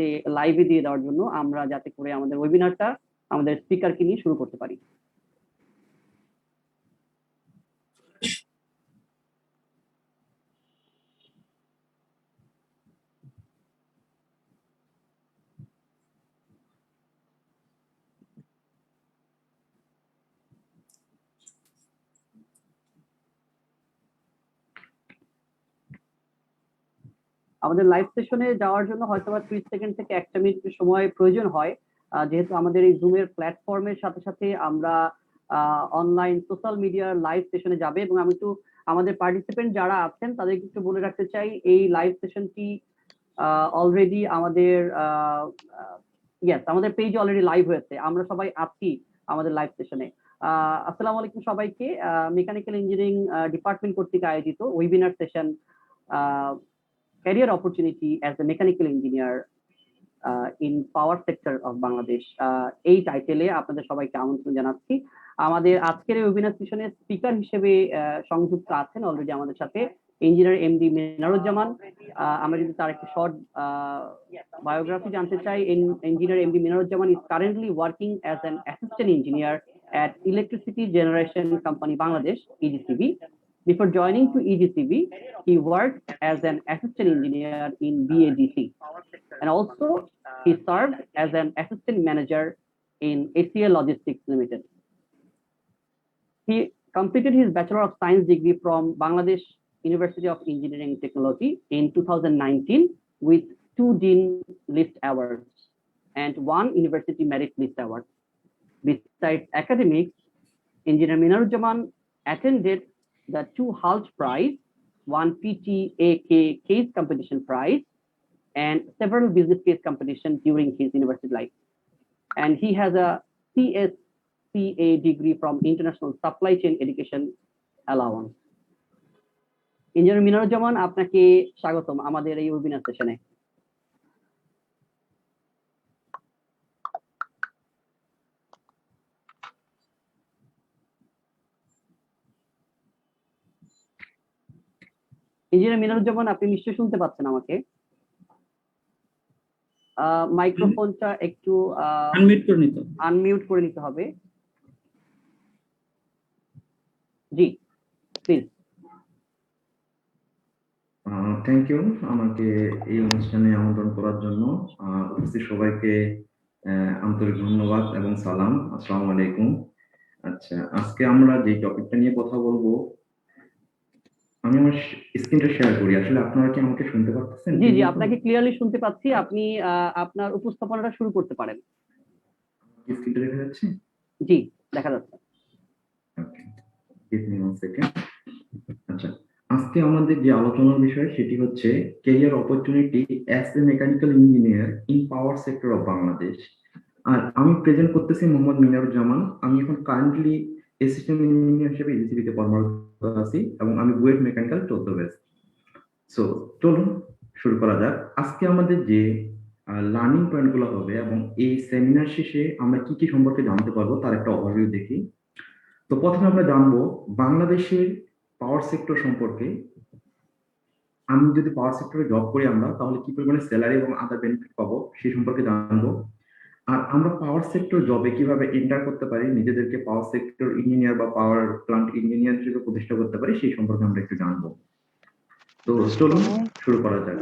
যাতে লাইভে দিয়ে দেওয়ার জন্য আমরা যাতে করে আমাদের ওয়েবিনারটা আমাদের স্পিকারকে নিয়ে শুরু করতে পারি। আমাদের লাইভ সেশনে যাওয়ার জন্য হয়তো 30 সেকেন্ড থেকে 1 মিনিট সময় প্রয়োজন হয়, যেহেতু আমাদের এই জুমের প্ল্যাটফর্মের সাথে সাথে আমরা অনলাইন সোশ্যাল মিডিয়ার লাইভ সেশনে যাবে। এবং আমি একটু আমাদের পার্টিসিপেন্ট যারা আছেন তাদেরকে একটু বলে রাখতে চাই, এই লাইভ সেশনটি অলরেডি আমাদের আমাদের পেজে অলরেডি লাইভ হয়েছে, আমরা সবাই আছি আমাদের লাইভ সেশনে। আসসালামু আলাইকুম সবাইকে। মেকানিক্যাল ইঞ্জিনিয়ারিং ডিপার্টমেন্ট কর্তৃক আয়োজিত webinar session career opportunity as a mechanical engineer in power sector of Bangladesh, এই টাইটেলে আপনাদের সবাইকে আমন্ত্রণ জানাচ্ছি। আমাদের আজকের এই ওয়েবিনার সেশনে স্পিকার হিসেবে সংযুক্ত আছেন অলরেডি আমাদের সাথে ইঞ্জিনিয়ার এমডি মিনারুজ্জামান। আমরা যদি তার একটা শর্ট বায়োগ্রাফি জানতে চাই, engineer MD Minaruzzaman is currently working as an assistant engineer at Electricity Generation Company Bangladesh, EGCB. Before joining to EGCB, he worked as an assistant engineer in BADC, and also he served as an assistant manager in ACL Logistics Limited. He completed his Bachelor of Science degree from Bangladesh University of Engineering and Technology in 2019 with 2 Dean List Awards and 1 University Merit List Award. Besides academics, Engineer Minarujjaman attended the 2 Halt Prize, 1 PTAK case competition prize, and several business case competition during his university life. And he has a CSCA degree from International Supply Chain Education Allowance. Engineer Minarujjaman, আপনাকে স্বাগতম আমাদের এই webinar সেশনে। Engineer মিনারুজ্জামান, আপনি নিশ্চয়ই শুনতে পাচ্ছেন আমাকে? মাইক্রোফোনটা একটু আনমিউট করে নিতে হবে। জি প্লিজ। থ্যাংক ইউ আমাকে এই অনুষ্ঠানে আমন্ত্রণ করার জন্য। উপস্থিত সবাইকে আন্তরিক ধন্যবাদ এবং সালাম, আসসালামু আলাইকুম। আচ্ছা, আজকে আমরা যে টপিকটা নিয়ে কথা বলবো, আমি আমার স্ক্রিনটা শেয়ার করি। আসলে আপনারা কি আমাকে শুনতে পাচ্ছেন? জি জি, আপনাকে ক্লিয়ারলি শুনতে পাচ্ছি। আপনি আপনার উপস্থাপনাটা শুরু করতে পারেন। স্ক্রিনটা দেখা যাচ্ছে? জি, দেখা যাচ্ছে। Okay, give me 1 second. আচ্ছা, আজকে আমাদের যে আলোচনার বিষয় সেটি হচ্ছে career opportunity as a mechanical engineer in power sector of Bangladesh. আর আমি প্রেজেন্ট করতেছি মোহাম্মদ মিনারুজ্জামান। আমি এখন কারেন্টলি অ্যাসিস্ট্যান্ট ইঞ্জিনিয়ার হিসেবে ইজিসিবিতে কর্মরত আছি এবং আমি বুয়েট মেকানিক্যাল 14 ব্যাচ। সো চলুন শুরু করা যাক। আজকে আমাদের যে লার্নিং পয়েন্টগুলো হবে এবং এই সেমিনার শেষে আমরা কি কি সম্পর্কে জানতে পারবো তার একটা ওভারভিউ দেখি। তো প্রথমে আমরা জানবো বাংলাদেশের পাওয়ার সেক্টর সম্পর্কে। আমি যদি পাওয়ার সেক্টরে জব করি আমরা, তাহলে কি পরিমাণে স্যালারি এবং আদার বেনিফিট পাবো সেই সম্পর্কে জানবো। আর আমরা পাওয়ার সেক্টর জবে কিভাবে এন্টার করতে পারি, নিজেদেরকে পাওয়ার সেক্টর ইঞ্জিনিয়ার বা পাওয়ার প্লান্ট ইঞ্জিনিয়ার হিসেবে প্রতিষ্ঠা করতে পারি সেই সম্পর্কে আমরা একটু জানবো। তো চলুন শুরু করা যাক।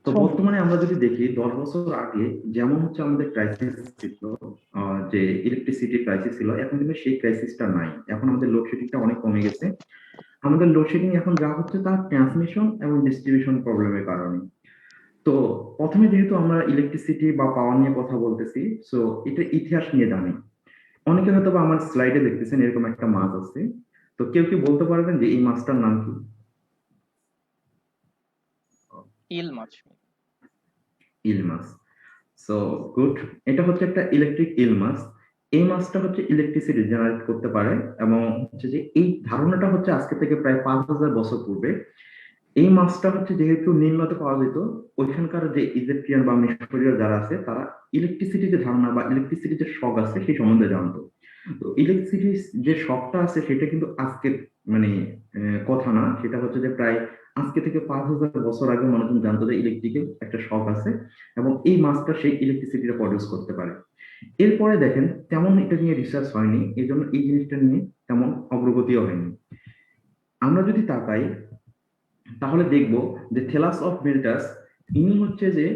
তো বর্তমানে আমরা যদি দেখি 10 বছর আগে যেমন হচ্ছে আমাদের ক্রাইসিস ছিল, যে ইলেকট্রিসিটি ক্রাইসিস ছিল, এখন কিন্তু সেই ক্রাইসিসটা নাই। এখন আমাদের লোডশেডিংটা অনেক কমে গেছে। আমাদের লোডশেডিং এখন যা হচ্ছে তা ট্রান্সমিশন এবং ডিস্ট্রিবিউশন প্রবলেমের কারণে। তো প্রথমে যেহেতু আমরা ইলেকট্রিসিটি বা পাওয়ার নিয়ে কথা বলতেছি, সো এটা ইতিহাস নিয়ে জানি। অনেকে হয়তো বা আমার স্লাইডে দেখতেছেন এরকম একটা মাছ আছে। তো কেউ কি বলতে পারবেন যে এই মাছটার নাম কি? ইল মাছ। ইল মাছ। সো গুড, এটা হচ্ছে একটা ইলেকট্রিক ইল মাছ। এই মাছটা হচ্ছে ইলেকট্রিসিটি জেনারেট করতে পারে এবং হচ্ছে যে এই ধারণাটা হচ্ছে আজকে থেকে প্রায় 5000 বছর পূর্বে। এই মাছটা হচ্ছে যেহেতু নিম্নতে পাওয়া যেত, ওইখানকার যে ইজিপ্টিয়ান বা মিশরীয় যারা আছে তারা ইলেকট্রিসিটি যে ধারণা বা ইলেকট্রিসিটি যে শখ আছে সেই সম্বন্ধে জানতো। তো ইলেকট্রিসিটি যে শখটা আছে সেটা কিন্তু আজকের মানে কথা না, সেটা হচ্ছে যে প্রায় আজকে থেকে 5,000 বছর আগে মানুষজন জানতো যে ইলেকট্রিকের একটা শক আছে এবং এই মাছটা সেই ইলেকট্রিসিটিটা প্রডিউস করতে পারে। এরপরে দেখেন তেমন এটা নিয়ে রিসার্চ হয়নি, এই জন্য এই জিনিসটা নিয়ে তেমন অগ্রগতিও হয়নি। আমরা যদি তাকাই তাহলে দেখব যে থেলাস অফ মিল্টাস ইনি হচ্ছে যে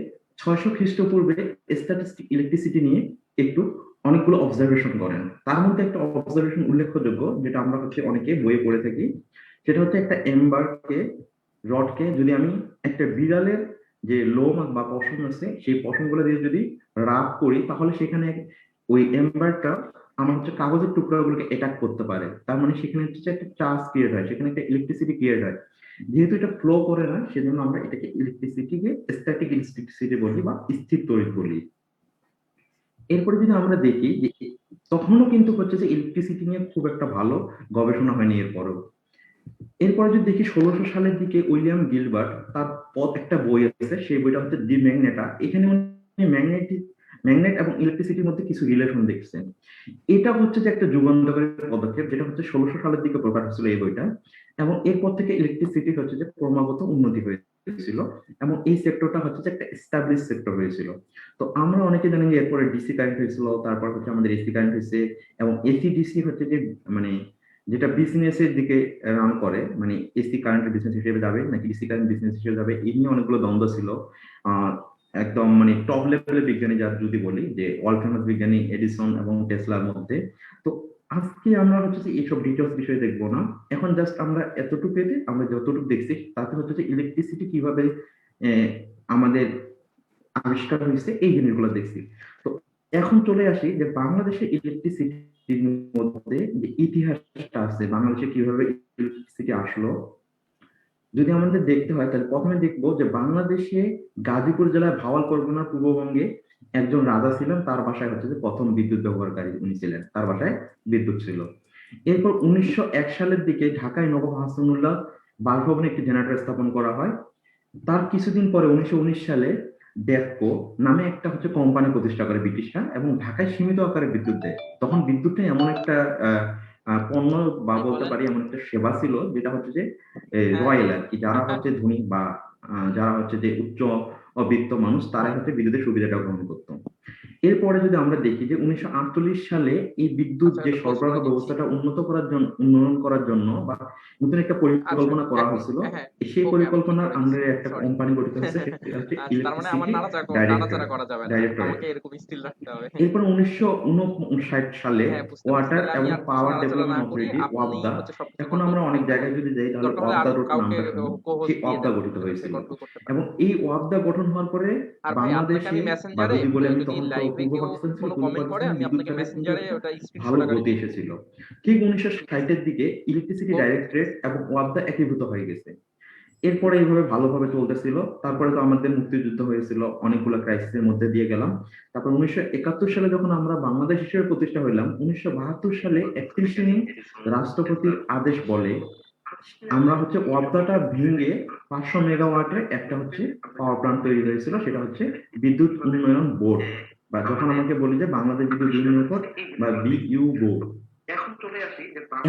600 খ্রিস্টপূর্বে স্ট্যাটিস্টিক ইলেকট্রিসিটি নিয়ে একটু অনেকগুলো অবজারভেশন করেন। তার মধ্যে একটা অবজারভেশন উল্লেখযোগ্য যেটা আমরা হচ্ছে অনেকে বইয়ে পড়ে থাকি, সেটা হচ্ছে একটা এম্বারকে রডকে যদি আমি একটা বিড়ালের যে লোম বা পশম আছে সেই পশমগুলো দিয়ে যদি রাব করি তাহলে সেখানে ওই এম্বারটা আমার হচ্ছে কাগজের টুকরাগুলোকে অ্যাটাক করতে পারে। তার মানে সেখানে হচ্ছে একটা চার্জ ক্রিয়েট হয়, সেখানে একটা ইলেকট্রিসিটি ক্রিয়েট হয়। যেহেতু এটা ফ্লো করে না সেজন্য আমরা এটাকে ইলেকট্রিসিটিকে স্ট্যাটিক ইলেকট্রিসিটি বলি বা স্থির তড়িৎ বলি। এরপরে যদি আমরা দেখি যে তখনও কিন্তু হচ্ছে যে ইলেকট্রিসিটি নিয়ে খুব একটা ভালো গবেষণা হয়নি এরপরও। এরপরে যদি দেখি 1600 সালের দিকে উইলিয়াম গিলবার্ট তার একটা বই আছে, সেই বইটা হচ্ছে দি ম্যাগনেটা। এখানে ম্যাগনেট এবং ইলেকট্রিসিটির মধ্যে কিছু রিলেশন দেখছেন। এটা হচ্ছে যে একটা যুগান্তকারী পদক্ষেপ, যেটা হচ্ছে 1600 সালের দিকে প্রকাশ হয়েছিল এই বইটা। এবং এরপর থেকে ইলেকট্রিসিটি হচ্ছে যে ক্রমাগত উন্নতি হয়েছিল এবং এই সেক্টরটা হচ্ছে যে একটা এস্টাবলিশ সেক্টর হয়েছিল। তো আমরা অনেকে জানি যে এরপরে ডিসি কারেন্ট হয়েছিল, তারপর হচ্ছে আমাদের এসি কারেন্ট হয়েছে এবং এসি ডিসি হচ্ছে যে মানে যেটা বিজনেস এর দিকে রান করে, মানে এসি কারেন্ট বিজনেস হিসেবে যাবে নাকি ডিসি কারেন্ট বিজনেস হিসেবে যাবে, এই নিয়ে অনেকগুলো দ্বন্দ্ব ছিল। আহ একদম মানে টপ লেভেলের বিজ্ঞানী যার যদি বলি যে ওয়ার্ল্ড ফেমাস বিজ্ঞানী এডিসন এবং টেসলার মধ্যে। তো আজকে আমরা হচ্ছে যে এইসব ডিটেলস বিষয়ে দেখবো না, এখন জাস্ট আমরা এতটুকু আমরা যতটুকু দেখছি তাতে হচ্ছে যে ইলেকট্রিসিটি কিভাবে আমাদের আবিষ্কার হয়েছে এই জিনিসগুলো দেখছি। তো এখন চলে আসি যে বাংলাদেশের ইলেকট্রিসিটির মধ্যে যে ইতিহাসটা আছে, বাংলাদেশে কিভাবে ইলেকট্রিসিটি আসলো যদি আমাদের দেখতে হয় তাহলে প্রথমে দেখবো যে বাংলাদেশে গাজীপুর জেলার ভাওয়াল পরগনার পূর্ববঙ্গে একজন রাজা ছিলেন, তার বাসায় হচ্ছে যে প্রথম বিদ্যুৎ ব্যবহারকারী উনি ছিলেন, তার বাসায় বিদ্যুৎ ছিল। এরপর 1901 সালের দিকে ঢাকায় নবাব হাসানুল্লাহ বাসভবনে একটি জেনারেটর স্থাপন করা হয়। তার কিছুদিন পরে 1919 সালে ডেফকো নামে একটা হচ্ছে কোম্পানি প্রতিষ্ঠা করে ব্রিটিশরা এবং ঢাকায় সীমিত আকারে বিদ্যুৎ দেয়। তখন বিদ্যুৎটা এমন একটা পণ্য বা বলতে বলেন। পারি এমন একটা সেবা ছিল যেটা হচ্ছে যে হ্যাঁ রয়্যাল আর কি, যারা হ্যাঁ হ্যাঁ হচ্ছে ধনী বা যারা হচ্ছে যে উচ্চ বিত্ত মানুষ তারা হচ্ছে বিদ্যুতের সুবিধাটা গ্রহণ করতো। এরপরে যদি আমরা দেখি যে 1948 সালে এই বিদ্যুৎ আচ্ছা, যে একটা প্রশ্ন সরবরাহ নিচ্ছি। ব্যবস্থাটা উন্নয়ন করার জন্য বা নতুন একটা আচ্ছা, পরিকল্পনা করা এক মিনিট। হয়েছিল, হ্যাঁ সেই ওকে, আমি ঠিক পরিকল্পনার করে দিচ্ছি, আন্ডারে একটা সরি। কোম্পানি গঠিত হয়েছে, সেটা হচ্ছে আচ্ছা, তার মানে আমার ইলেকট্রিসিটি নাড়াচাড়া করা যাবে না, ডাইরেক্টরেট। আমাকে এরকম স্থির রাখতে হবে। এরপর 1959 সালে হ্যাঁ, বুঝতে পারছি। ওয়াটার তাহলে আমি এবং আর বেশি পাওয়ার নাড়াচাড়া না ডেভেলপমেন্ট করি, অথরিটি আপনি ওয়াবদা, হচ্ছে সবকিছু এখন আমরা কন্ট্রোল অনেক করবেন। জায়গায় যদি যাই তাহলে দরকার হলে ওয়াবদা আরো ডট কাউকে নামটা শুনি, কো-হোস্ট সেই দিয়ে ওয়াবদা দেন, গঠিত যাতে সে হয়েছিল। কন্ট্রোল করতে পারে। এবং এই ওয়াবদা গঠন হওয়ার পরে আর ভাই, আপনাকে বাংলাদেশে আমি বা মেসেঞ্জারে, যদি বলি আমি যদি তখন তো লাইভে পূর্ব কেউ পাকিস্তান ছিল, কোনো পূর্ব কমেন্ট করে, পাকিস্তানে আমি আপনাকে বিদ্যুৎটাকে কিন্তু মেসেঞ্জারে একটা ওটা স্ক্রিনশট ভালো আকারে গতি দিয়ে দিব। এসেছিল। ঠিক ঠিক আছে, 1960-এর দিকে ইলেকট্রিসিটি ওকে, ঠিক ডাইরেক্টরেট আছে। এবং ওয়াবদা একীভূত হয়ে গেছে। এরপরে এইভাবে ভালোভাবে চলতেছিল। তারপরে তো আমাদের মুক্তিযুদ্ধ হয়েছিল, অনেকগুলো ক্রাইসিসের মধ্যে দিয়ে গেলাম। তারপর 1971 সালে যখন আমরা বাংলাদেশ হিসেবে প্রতিষ্ঠা হইলাম, 1972 সালে 31শে মে রাষ্ট্রপতির আদেশ বলে আমরা হচ্ছে ওয়াবদাটা ভেঙে 500 মেগাওয়াটের একটা হচ্ছে পাওয়ার প্ল্যান্ট তৈরি হয়েছিল, সেটা হচ্ছে বিদ্যুৎ উন্নয়ন বোর্ড, বা যখন আমাকে বলি যে বাংলাদেশ বিদ্যুৎ উন্নয়ন বোর্ড বা বিইউ।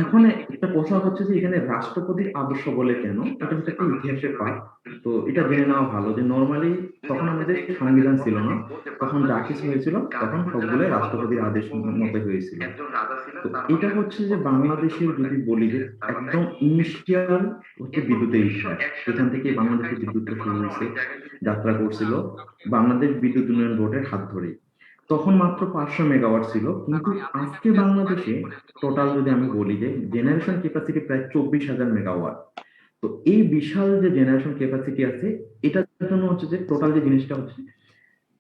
এখন একটা কথা হচ্ছে যে এখানে রাষ্ট্রপতির আদর্শ বলে কেন, এটা হচ্ছে একটা ইতিহাসের পাঠ। তো এটা জেনে নেওয়া ভালো যে নর্মালি তখন আমাদের সংবিধান ছিল না, তখন যা কিছু হয়েছিল তখন সবগুলো রাষ্ট্রপতির আদেশ মতো হয়েছিল। তো এটা হচ্ছে যে বাংলাদেশের যদি বলি যে একদম ইনিশিয়াল হচ্ছে বিদ্যুতের ইতিহাস, এখান থেকে বাংলাদেশের বিদ্যুৎটা শুরু হয়েছে, যাত্রা করছিল বাংলাদেশ বিদ্যুৎ উন্নয়ন বোর্ডের হাত ধরে। তখন মাত্র 500 মেগাওয়াট ছিল, আর কিন্তু ভাই, আপনাকে আমি আজকে জাস্ট বাংলাদেশে এই টোটাল যদি লাইভে আমি বলি যে জেনারেশন ক্যাপাসিটি প্রায় 24,000 মেগাওয়াট। তো এই বিশাল যে জেনারেশন ক্যাপাসিটি আছে, এটার জন্য হচ্ছে যে টোটাল যে জিনিসটা হচ্ছে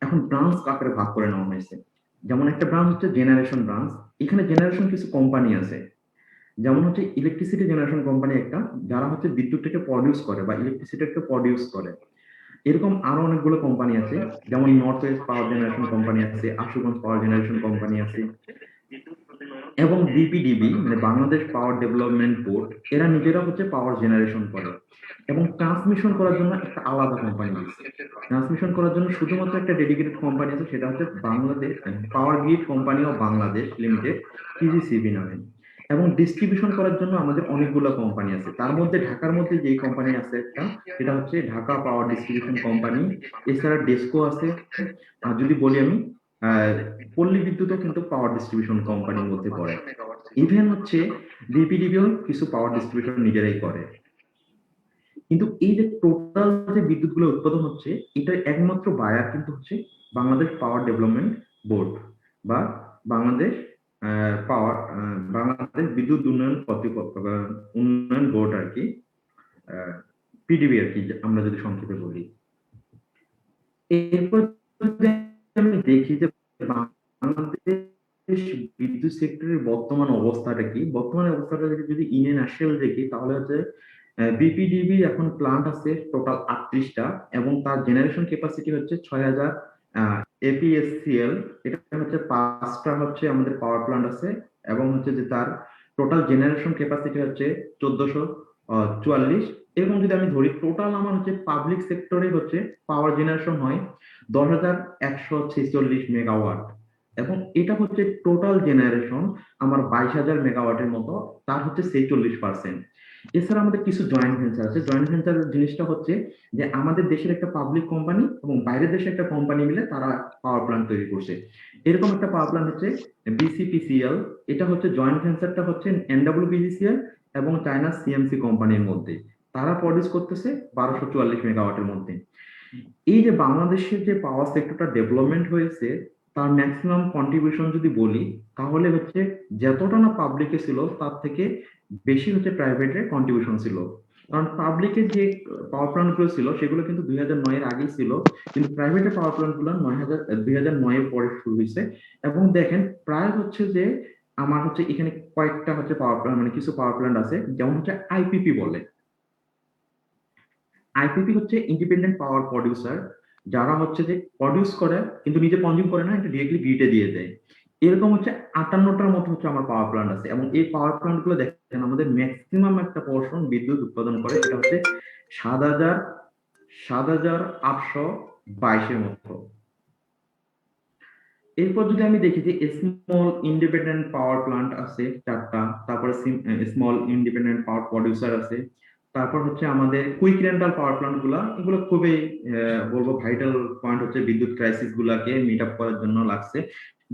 এখন ব্রাঞ্চ আকারে ভাগ করে নেওয়া হয়েছে। যেমন একটা ব্রাঞ্চ হচ্ছে জেনারেশন ব্রাঞ্চ, এখানে জেনারেশন কিছু কোম্পানি আছে, যেমন হচ্ছে ইলেকট্রিসিটি জেনারেশন কোম্পানি একটা, যারা হচ্ছে বিদ্যুৎটাকে প্রডিউস করে বা ইলেকট্রিসিটিকে প্রডিউস করে। এরকম আরো অনেকগুলো কোম্পানি আছে, যেমন নর্থ ওয়েস্ট পাওয়ার জেনারেশন কোম্পানি আছে, আশুগঞ্জ পাওয়ার জেনারেশন কোম্পানি আছে এবং বিপিডিবি মানে বাংলাদেশ পাওয়ার ডেভেলপমেন্ট বোর্ড, এরা নিজেরা হচ্ছে পাওয়ার জেনারেশন করে এবং ট্রান্সমিশন করার জন্য একটা আলাদা কোম্পানি দিচ্ছে। ট্রান্সমিশন করার জন্য শুধুমাত্র একটা ডেডিকেটেড কোম্পানি আছে, সেটা হচ্ছে Bangladesh power grid company of Bangladesh limited, PGCB নামে। এবং ডিস্ট্রিবিউশন করার জন্য আমাদের অনেকগুলো কোম্পানি আছে। তার মধ্যে ঢাকার মধ্যে যেই কোম্পানি আছে একটা, সেটা হচ্ছে ঢাকা পাওয়ার ডিস্ট্রিবিউশন কোম্পানি। এছাড়া ডেসকো আছে। আর যদি বলি আমি, পল্লী বিদ্যুৎও কিন্তু পাওয়ার ডিস্ট্রিবিউশন কোম্পানির মধ্যে পড়ে। ইভেন হচ্ছে বিপিডিবিও কিছু পাওয়ার ডিস্ট্রিবিউশন নিজেরাই করে। কিন্তু এই যে টোটাল যে বিদ্যুৎ গুলো উৎপাদন হচ্ছে, এটা একমাত্র বায়ার কিন্তু হচ্ছে বাংলাদেশ পাওয়ার ডেভেলপমেন্ট বোর্ড বা বাংলাদেশ পাওয়ার বাংলাদেশ বিদ্যুৎ উন্নয়ন কর্তৃপক্ষ বা উন্নয়ন বোর্ড আর কি, পিডিবি আর কি আমরা যদি সংক্ষেপে বলি। এরপর যদি আমি দেখি যে বাংলাদেশ বিদ্যুৎ সেক্টরের বর্তমান অবস্থাটা কি, বর্তমান অবস্থাটা যদি ইন এ নাটশেল দেখি তাহলে হচ্ছে বিপিডিবি এখন প্লান্ট আছে টোটাল 38টা এবং তার জেনারেশন ক্যাপাসিটি হচ্ছে 6000 এপিএসসিএল। এটা হচ্ছে 5টা হচ্ছে আমাদের পাওয়ার প্লান্ট আছে এবং হচ্ছে যে তার টোটাল জেনারেশন ক্যাপাসিটি হচ্ছে 1444। এরকম যদি আমি ধরি টোটাল আমার হচ্ছে পাবলিক সেক্টরে হচ্ছে পাওয়ার জেনারেশন হয় 10,146 মেগাওয়াট এবং এটা হচ্ছে টোটাল জেনারেশন আমার 22,000 মেগাওয়াটের মতো, তার হচ্ছে 46%। এছাড়া আমাদের কিছু জয়েন্ট ভেঞ্চার আছে। জয়েন্ট ভেঞ্চার জিনিসটা হচ্ছে যে আমাদের দেশের একটা পাবলিক কোম্পানি এবং বাইরের দেশে একটা কোম্পানি মিলে তারা পাওয়ার প্ল্যান্ট তৈরি করছে। এরকম একটা পাওয়ার প্ল্যান্ট হচ্ছে বিসিপিসিএল। এটা হচ্ছে জয়েন্ট ভেঞ্চারটা হচ্ছে এনডব্লিউপিজিসিএল এবং চায়না সিএমসি কোম্পানির মধ্যে। তারা প্রডিউস করতেছে 1244 মেগাওয়াটের মধ্যে। এই যে বাংলাদেশের যে পাওয়ার সেক্টরটা ডেভেলপমেন্ট হয়েছে, তার ম্যাক্সিমাম কন্ট্রিবিউশন যদি বলি তাহলে হচ্ছে যতটা না পাবলিকে ছিল তার থেকে বেশি হচ্ছে প্রাইভেটের কন্ট্রিবিউশন ছিল। কারণ পাবলিকের যে পাওয়ার প্ল্যান্ট গুলো ছিল সেগুলো কিন্তু 2009-এর আগেই ছিল, কিন্তু প্রাইভেটের পাওয়ার প্ল্যান্ট গুলো 2009-এর পরে শুরু হয়েছে। এবং দেখেন প্রায় হচ্ছে যে আমার হচ্ছে এখানে কয়েকটা হচ্ছে পাওয়ার প্ল্যান্ট মানে কিছু পাওয়ার প্ল্যান্ট আছে, যেমন হচ্ছে আইপিপি বলে। আইপিপি হচ্ছে ইন্ডিপেন্ডেন্ট পাওয়ার প্রডিউসার, যারা হচ্ছে যে প্রডিউস করে কিন্তু নিজে কনজিউম করে না, এটা ডিরেক্টলি গ্রিডে দিয়ে দেয়। এরকম হচ্ছে 58টার মতো হচ্ছে আমার পাওয়ার প্ল্যান্ট আছে এবং এই পাওয়ার প্ল্যান্ট গুলো দেখেন আমাদের ম্যাক্সিমাম একটা পোর্শন বিদ্যুৎ উৎপাদন করে, সেটা হচ্ছে 7,822-এর মতো। এরপর যদি আমি দেখি যে স্মল ইন্ডিপেন্ডেন্ট পাওয়ার প্ল্যান্ট আছে 4টা, তারপরে স্মল ইন্ডিপেন্ডেন্ট পাওয়ার প্রডিউসার আছে, তারপর হচ্ছে আমাদের কুইক রেন্টাল পাওয়ার প্ল্যান্ট গুলা, এগুলো খুবই বলবো ভাইটাল পয়েন্ট হচ্ছে বিদ্যুৎ ক্রাইসিস গুলাকে মিট আপ করার জন্য লাগছে।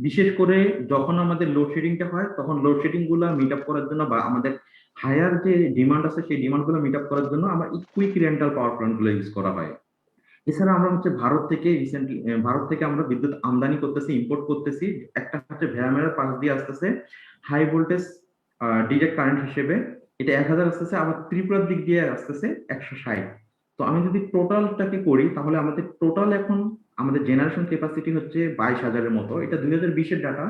বিশেষ করে যখন আমাদের লোডশেডিংটা হয় তখন লোডশেডিং গুলা মিট আপ করার জন্য বা আমাদের হায়ার যে ডিমান্ড আছে সেই ডিমান্ড গুলো মিট আপ করার জন্য আমার এই কুইক রেন্টাল পাওয়ার প্ল্যান্ট গুলো ইউজ করা হয়। এছাড়া আমরা হচ্ছে ভারত থেকে আমরা বিদ্যুৎ আমদানি করতেছি, ইম্পোর্ট করতেছি। একটা হচ্ছে ভেড়ামেরার পাশ দিয়ে আসতেছে হাই ভোল্টেজ ডিরেক্ট কারেন্ট হিসেবে, এটা 1000 আসতেছে, আবার ত্রিপুরার দিক দিয়ে আসতেছে 160। তো আমি যদি টোটালটাকে করি তাহলে আমাদের টোটাল এখন আমাদের জেনারেশন ক্যাপাসিটি হচ্ছে 22,000-এর মতো। এটা 2020-এর ডাটা।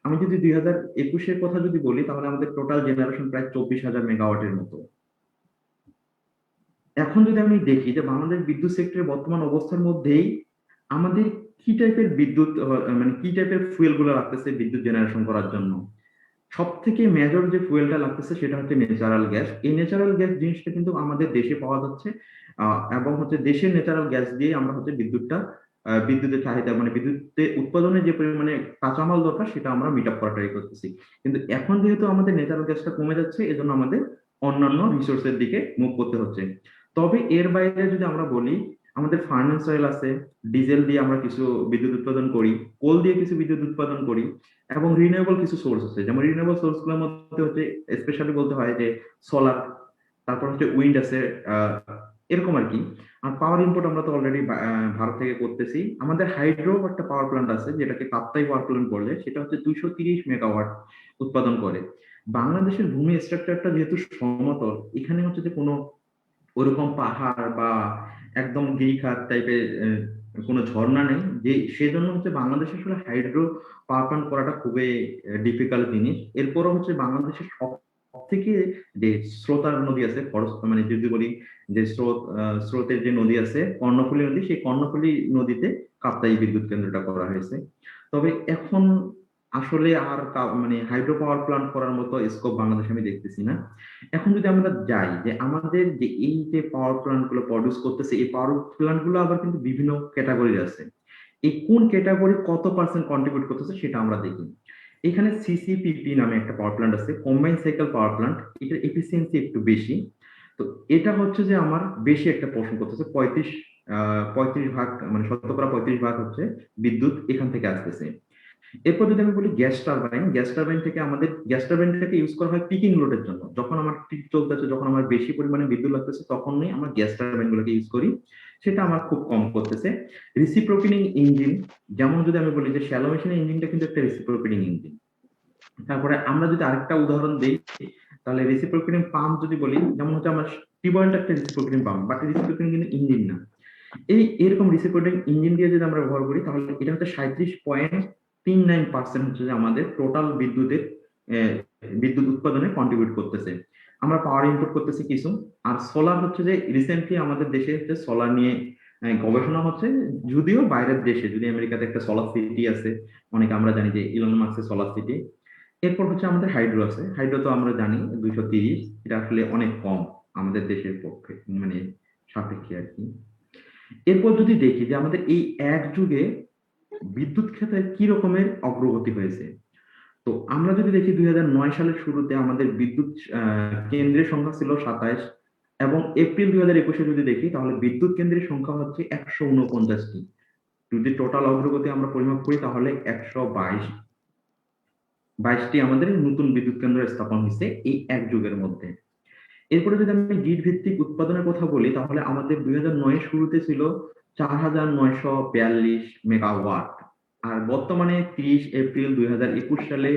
আমি যদি 2021-এর কথা যদি বলি তাহলে আমাদের টোটাল জেনারেশন প্রায় 24,000 মেগাওয়াটের মতো। এখন যদি আমি দেখি যে বাংলাদেশ বিদ্যুৎ সেক্টরের বর্তমান অবস্থার মধ্যেই আমাদের কি টাইপের বিদ্যুৎ মানে কি টাইপের ফুয়েল গুলো লাগতেছে বিদ্যুৎ জেনারেশন করার জন্য, সব থেকে মেজর যে ফুয়েলটা লাগতেছে সেটা হচ্ছে ন্যাচারাল গ্যাস। এই ন্যাচারাল গ্যাস জিনিসটা কিন্তু আমাদের দেশে পাওয়া যাচ্ছে এবং হচ্ছে দেশের ন্যাচারাল গ্যাস দিয়ে আমরা হচ্ছে বিদ্যুতের চাহিদা মানে বিদ্যুতের উৎপাদনে যে পরিমাণে কাঁচামাল দরকার সেটা আমরা মিট আপ করা ট্রাই করতেছি। কিন্তু এখন যেহেতু আমাদের ন্যাচারাল গ্যাসটা কমে যাচ্ছে, এজন্য আমাদের অন্যান্য রিসোর্সের দিকে মুভ করতে হচ্ছে। তবে এর বাইরে যদি আমরা বলি, আমাদের ফার্নেস অয়েল আছে, ডিজেল দিয়ে আমরা কিছু বিদ্যুৎ উৎপাদন করি, কোল দিয়ে কিছু বিদ্যুৎ উৎপাদন করি এবং রিনিউয়েবল কিছু সোর্স আছে। যেমন রিনিউয়েবল সোর্স গুলোর মধ্যে হচ্ছে স্পেশালি বলতে হয় যে সোলার, তারপর হচ্ছে উইন্ড আছে, এরকম আর কি। আর পাওয়ার ইনপুট আমরা তো অলরেডি ভারত থেকে করতেছি। আমাদের হাইড্রো একটা পাওয়ার প্ল্যান্ট আছে যেটাকে কাপ্তাই পাওয়ার প্ল্যান্ট বলে, সেটা হচ্ছে 230 মেগাওয়াট উৎপাদন করে। বাংলাদেশের ভূমি স্ট্রাকচারটা যেহেতু সমতল, এখানে হচ্ছে যে কোনো ওরকম পাহাড় বা একদম গিরিখাত টাইপের কোনো ঝর্ণা নেই, যে সেজন্য হচ্ছে বাংলাদেশে আসলে হাইড্রো পাওয়ার প্ল্যান্ট করাটা খুবই ডিফিকাল্ট জিনিস। এরপরও হচ্ছে বাংলাদেশের সব থেকে যে স্রোতার নদী আছে, মানে যদি বলি যে স্রোতের যে নদী আছে কর্ণফুলী নদী, সেই কর্ণফুলী নদীতে কাপ্তাই বিদ্যুৎ কেন্দ্রটা করা হয়েছে। তবে এখন আসলে আর মানে হাইড্রো পাওয়ার প্ল্যান্ট করার মতো স্কোপ বাংলাদেশে আমি দেখতেছি না। এখন যদি আমরা যাই যে আমাদের যে এই যে পাওয়ার প্ল্যান্ট গুলো প্রডিউস করতেছে, এই পাওয়ার প্ল্যান্ট গুলো আবার কিন্তু বিভিন্ন ক্যাটাগরির আছে। এই কোন ক্যাটাগরি কত পার্সেন্ট কন্ট্রিবিউট করতেছে সেটা আমরা দেখি। এখানে সিসিপিপি নামে একটা পাওয়ার প্ল্যান্ট আছে, কম্বাইন সাইকেল পাওয়ার প্ল্যান্ট। এটার এফিসিয়েন্সি একটু বেশি। তো এটা হচ্ছে যে আমার বেশি একটা পোর্শন করতেছে, 35 ভাগ, মানে শতকরা 35 ভাগ হচ্ছে বিদ্যুৎ এখান থেকে আসতেছে। এরপর যদি আমি বলি গ্যাস টারবাইন, গ্যাস টারবাইন থেকে আমাদের গ্যাস টারবাইনটাকে ইউজ করা হয় পিকিং লোডের জন্য। যখন আমার পিক চলতেছে, যখন আমার বেশি পরিমাণে বিদ্যুৎ লাগতেছে, তখনই আমরা গ্যাস টারবাইন গুলোকে ইউজ করি। সেটা আমার খুব কম করতেছে। রিসিপ্রোকেটিং ইঞ্জিন, যেমন যদি আমি বলি যে শ্যালো মেশিনের ইঞ্জিনটা কিন্তু একটা রিসিপ্রোকেটিং ইঞ্জিন। তারপরে আমরা যদি আরেকটা উদাহরণ দিই, তাহলে রেসিপ্রোকেটিং পাম্প যদি বলি, যেমন হচ্ছে আমার টিউবওয়েলটা একটা রেসিপ্রোকেটিং পাম্প, বাট রেসিপ্রোকেটিং কিন্তু ইঞ্জিন না। এরকম রেসিপ্রোকেটিং ইঞ্জিন দিয়ে যদি আমরা ব্যবহার করি, তাহলে এটা হচ্ছে 37.39% হচ্ছে যে আমাদের টোটাল বিদ্যুৎ উৎপাদনে কন্ট্রিবিউট করতেছে। আমরা পাওয়ার ইনপুট করতেছি কিছু। আর সোলার হচ্ছে যে রিসেন্টলি আমাদের দেশে হচ্ছে সোলার নিয়ে গবেষণা হচ্ছে, যদিও বাইরের দেশে, যদি আমেরিকাতে একটা সোলার সিটি আছে, অনেকে আমরা জানি যে ইলন মাস্কের সোলার সিটি। এরপর হচ্ছে আমাদের হাইড্রো আছে। হাইড্রো তো আমরা জানি 230, এটা আসলে অনেক কম আমাদের দেশের পক্ষে, মানে সাপেক্ষে আর কি। এরপর যদি দেখি যে আমাদের এই এক যুগে বিদ্যুৎ ক্ষেত্রে কি রকমের অগ্রগতি হয়েছে, তো আমরা যদি দেখি 2009 সালের শুরুতে আমাদের বিদ্যুৎ কেন্দ্রের সংখ্যা ছিল 27, এবং এপ্রিল 2021-এ যদি দেখি, তাহলে বিদ্যুৎ কেন্দ্রের সংখ্যা হচ্ছে 149টি। যদি টোটাল অগ্রগতি আমরা পরিমাপ করি, তাহলে 122টি আমাদের নতুন বিদ্যুৎ কেন্দ্র স্থাপন হয়েছে এই এক যুগের মধ্যে। এরপরে যদি আমি গ্রিড ভিত্তিক উৎপাদনের কথা বলি, তাহলে আমাদের 2009 শুরুতে ছিল 4942 মেগাওয়াট, আর বর্তমানে 30 এপ্রিল 2021 সালে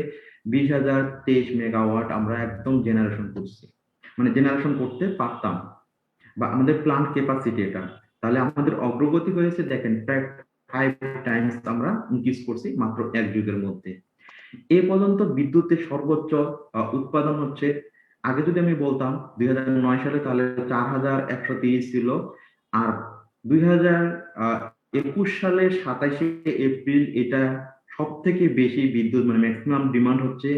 20,023 মেগাওয়াট আমরা একদম জেনারেশন করছি, মানে জেনারেশন করতে পারতাম, বা আমাদের প্লান্ট ক্যাপাসিটি এটা। তাহলে আমাদের অগ্রগতি হয়েছে, দেখেন প্রায় 5 টাইমস আমরা ইনক্রিজ করছি মাত্র এক যুগের মধ্যে। এ পর্যন্ত বিদ্যুতের সর্বোচ্চ উৎপাদন হচ্ছে, আগে যদি আমি বলতাম 2009 সালে, তাহলে 4130 ছিল। আর 2021 সালের 27শে এপ্রিল এটা সব থেকে বেশি বিদ্যুৎ, মানে ম্যাক্সিমাম ডিমান্ড হচ্ছে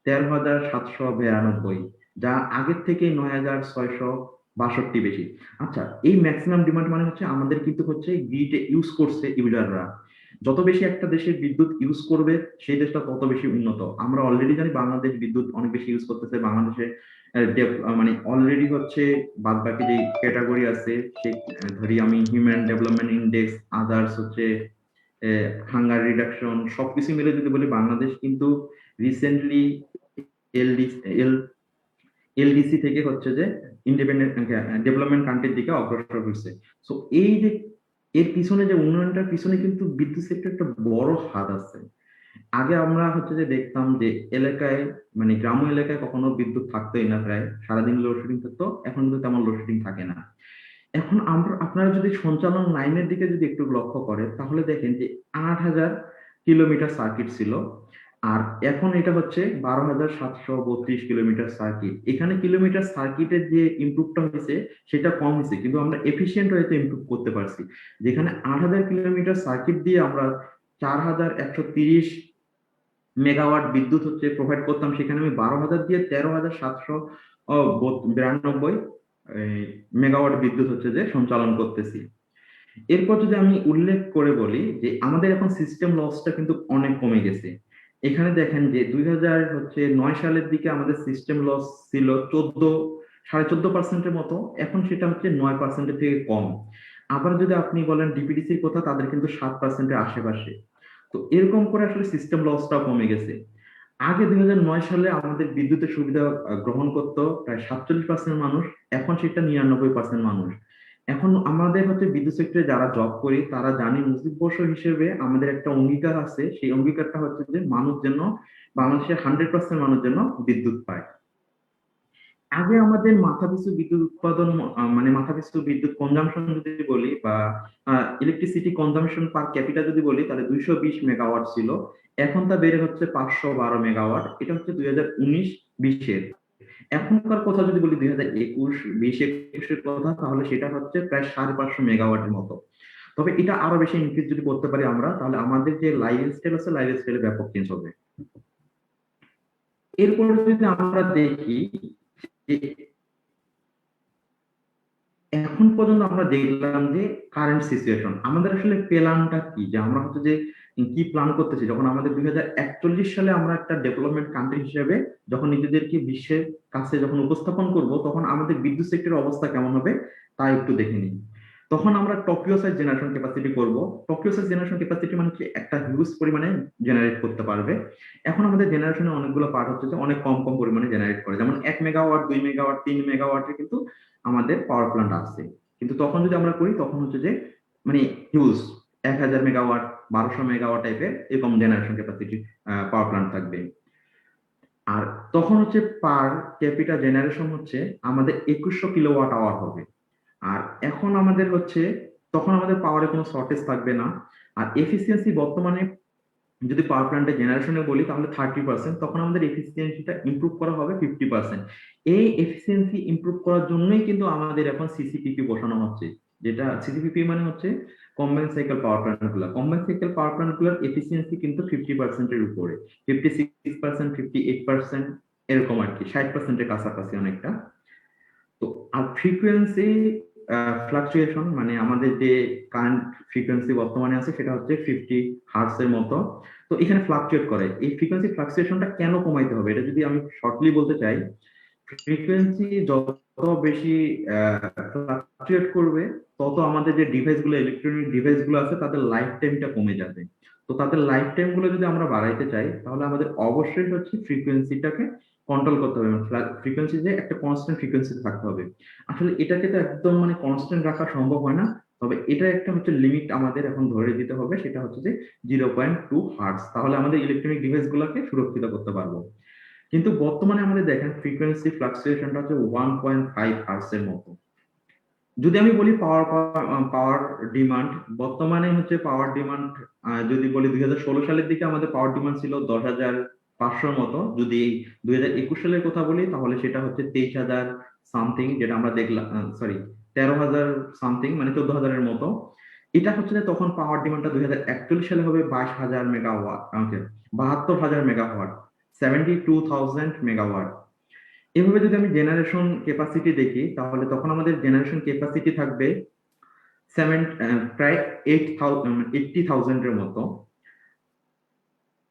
13,792, যা আগের থেকে 9,662 বেশি। আচ্ছা, এই ম্যাক্সিমাম ডিমান্ড মানে হচ্ছে আমাদের কিন্তু হচ্ছে গ্রিডে ইউজ করছে ইউজাররা। যত বেশি একটা দেশের বিদ্যুৎ ইউজ করবে, সেই দেশটা তত বেশি উন্নত। আমরা অলরেডি জানি বাংলাদেশ বিদ্যুৎ অনেক বেশি ইউজ করতেছে। বাংলাদেশে মানে অলরেডি হচ্ছে বাদ বাকি যে ক্যাটাগরি আছে, সে ধরি আমি হিউম্যান ডেভেলপমেন্ট ইন্ডেক্স, আদার্স হচ্ছে হাঙ্গার রিডাকশন, সবকিছু মিলে যদি বলি, বাংলাদেশ কিন্তু রিসেন্টলি এলডিসি থেকে হচ্ছে যে ইন্ডিপেন্ডেন্ট ডেভেলপমেন্ট কান্ট্রির দিকে অগ্রসর হচ্ছে। সো এই যে এর পিছনে যে উন্নয়নটার পিছনে কিন্তু বিদ্যুৎ সেক্টর একটা বড় হাত আছে। আগে আমরা হচ্ছে যে দেখতাম যে এলাকায়, মানে গ্রাম্য এলাকায় কখনো বিদ্যুৎ থাকতোই না, প্রায় সারাদিন লোডশেডিং থাকতো। এখন কিন্তু তেমন লোডশেডিং থাকে না। এখন আপনারা যদি সঞ্চালন লাইনের দিকে যদি একটু লক্ষ্য করেন, তাহলে দেখেন যে 8,000 কিলোমিটার সার্কিট ছিল, আর এখন এটা হচ্ছে 12,732 কিলোমিটার সার্কিট। এখানে কিলোমিটার সার্কিটের যে ইমপ্রুভটা হয়েছে সেটা কম হয়েছে, কিন্তু আমরা এফিসিয়েন্ট হয়তো ইমপ্রুভ করতে পারছি। যেখানে 8,000 কিলোমিটার সার্কিট দিয়ে আমরা 4,130 মেগাওয়াট বিদ্যুৎ হচ্ছে প্রোভাইড করতাম, সেখানে আমি 12,000 দিয়ে 13,792 মেগাওয়াট বিদ্যুৎ হচ্ছে যে সঞ্চালন করতেছি। এরপর যদি আমি উল্লেখ করে বলি যে আমাদের এখন সিস্টেম লসটা কিন্তু অনেক কমে গেছে। এখানে দেখেন যে 2009 সালের দিকে আমাদের সিস্টেম লস ছিল 14.5% মতো, এখন সেটা হচ্ছে 9% থেকে কম। আবার যদি আপনি বলেন ডিপিডিসির কথা, তাদের কিন্তু 7%-এর আশেপাশে। তো এরকম করে আসলে সিস্টেম লসটাও কমে গেছে। আগে 2009 সালে আমাদের বিদ্যুতের সুবিধা গ্রহণ করতো প্রায় 47% মানুষ, এখন সেটা 99% মানুষ। এখন আমাদের হচ্ছে বিদ্যুৎ সেক্টরে যারা জব করি, তারা জানি মুজিববর্ষ হিসেবে আমাদের একটা অঙ্গীকার আছে। সেই অঙ্গীকারটা হচ্ছে যে মানুষ যেন, বাংলাদেশের 100% মানুষ যেন বিদ্যুৎ পায়। আগে আমাদের মাথাপিছু বিদ্যুৎ উৎপাদন, মানে মাথাপিছু বিদ্যুৎ কনজাম্পশন যদি বলি, বা ইলেকট্রিসিটি কনজাম্পশন পার ক্যাপিটা যদি বলি, তাহলে 220 মেগাওয়াট ছিল। এখন তা বেড়ে হচ্ছে 512 মেগাওয়াট। এটা হচ্ছে 2019-20-এর। এখনকার কথা যদি বলি, 2021-20-21-এর কথা, তাহলে সেটা হচ্ছে প্রায় 550 মেগাওয়াটের মতো। তবে এটা আরো বেশি ইনক্রিজ যদি করতে পারি আমরা, তাহলে আমাদের যে লাইফ স্টাইল আছে, লাইফ স্টাইলে ব্যাপক চেঞ্জ হবে। এরপর যদি আমরা দেখি যে এখন পর্যন্ত আমরা দেখলাম যে কারেন্ট সিচুয়েশন আমাদের আসলে প্ল্যানটা কি, যে আমরা হচ্ছে যে কি প্ল্যান করতেছি, যখন আমাদের 2041 সালে আমরা একটা ডেভেলপমেন্ট কান্ট্রি হিসেবে যখন নিজেদেরকে বিশ্বের কাছে যখন উপস্থাপন করব, তখন আমাদের বিদ্যুৎ সেক্টরের অবস্থা কেমন হবে তা একটু দেখে নিই। তখন আমরা টোকিও সাইজ জেনারেশন ক্যাপাসিটি করব। টোকিও সাইজ জেনারেশন ক্যাপাসিটি মানে কি, একটা হিউজ পরিমাণে জেনারেট করতে পারবে। এখন আমাদের জেনারেশনের অনেকগুলো পার্ট হচ্ছে যে অনেক কম কম পরিমাণে জেনারেট করে, যেমন 1 মেগাওয়াট, 2 মেগাওয়াট, 3 মেগাওয়াটের কিন্তু আমাদের পাওয়ার প্ল্যান্ট আছে। কিন্তু তখন যদি আমরা করি, তখন হচ্ছে যে মানে হিউজ 1000 মেগাওয়াট, 1200 মেগাওয়াট টাইপের এরকম জেনারেশন ক্যাপাসিটি পাওয়ার প্ল্যান্ট থাকবে। আর তখন হচ্ছে পার ক্যাপিটা জেনারেশন হচ্ছে আমাদের 2100 কিলোওয়াট আওয়ার হবে। আর এখন আমাদের হচ্ছে, তখন আমাদের পাওয়ারের কোনো শর্টেজ থাকবে না। আর এফিসিয়েন্সি বর্তমানে যদি পাওয়ার প্ল্যান্টের জেনারেশনে বলি তাহলে 30%, তখন আমাদের এফিসিয়েন্সিটা ইমপ্রুভ করা হবে 50%। এই এফিসিয়েন্সি ইমপ্রুভ করার জন্যই কিন্তু আমাদের এখন সিসিপিপি বসানো হচ্ছে, যেটা সিসিপিপি মানে হচ্ছে কম্বাইন্ড সাইকেল পাওয়ার প্ল্যান্ট গুলা। কম্বাইন্ড সাইকেল পাওয়ার প্ল্যান্ট গুলোর এফিসিয়েন্সি কিন্তু 50%-এর উপরে, 56%, 58% এরকম আর কি, 60%-এর কাছাকাছি অনেকটা। তো আর ফ্রিকোয়েন্সি ফ্লাকচুয়েশন মানে আমাদের যে কারেন্ট ফ্রিকোয়েন্সি বর্তমানে আছে সেটা হচ্ছে 50 হার্টজ এর মতো। তো এখানে ফ্লাকচুয়েট করে, এই ফ্রিকোয়েন্সি ফ্লাকচুয়েশনটা কেন কমাইতে হবে, এটা যদি আমি শর্টলি বলতে চাই, ফ্রিকোয়েন্সি যত বেশি ফ্লাকচুয়েট করবে, তত আমাদের যে ডিভাইস গুলো, ইলেকট্রনিক ডিভাইস গুলো আছে তাদের লাইফ টাইমটা কমে যাবে। তো তাদের লাইফ টাইম গুলো যদি আমরা বাড়াইতে চাই, তাহলে আমাদের অবশ্যই হচ্ছে ফ্রিকোয়েন্সিটাকে কন্ট্রোল করতে হবে, ফ্রিকোয়েন্সি যে একটা কনস্ট্যান্ট ফ্রিকোয়েন্সি থাকতে হবে। আসলে এটাকে তো একদম মানে কনস্ট্যান্ট রাখা সম্ভব হয় না, তবে এটা একটা হচ্ছে লিমিট আমাদের এখন ধরে দিতে হবে, সেটা হচ্ছে যে 0.2 হার্টজ, তাহলে আমাদের ইলেকট্রনিক ডিভাইস গুলোকে সুরক্ষিত করতে পারবো। কিন্তু বর্তমানে আমাদের দেখেন ফ্রিকোয়েন্সি ফ্লাকচুয়েশনটা হচ্ছে 1.5 হার্টজ এর মতো। যদি আমি বলি পাওয়ার পাওয়ার ডিমান্ড, বর্তমানে হচ্ছে পাওয়ার ডিমান্ড যদি বলি 2016 সালের দিকে আমাদের পাওয়ার ডিমান্ড ছিল 10,500 মতো। যদি 2021 সালের কথা বলি তাহলে সেটা হচ্ছে 23,000 সামথিং, যেটা আমরা দেখলাম, সরি 13,000 সামথিং, মানে 14,000-এর মতো। এটা হচ্ছে যে তখন পাওয়ার ডিমান্ডটা 2041 সালে হবে 22,000 মেগাওয়াট, 72,000 মেগাওয়াট, 72,000 মেগাওয়াট। এভাবে যদি আমি জেনারেশন ক্যাপাসিটি দেখি, তাহলে তখন আমাদের জেনারেশন ক্যাপাসিটি থাকবে প্রায় 80,000-এর মতো।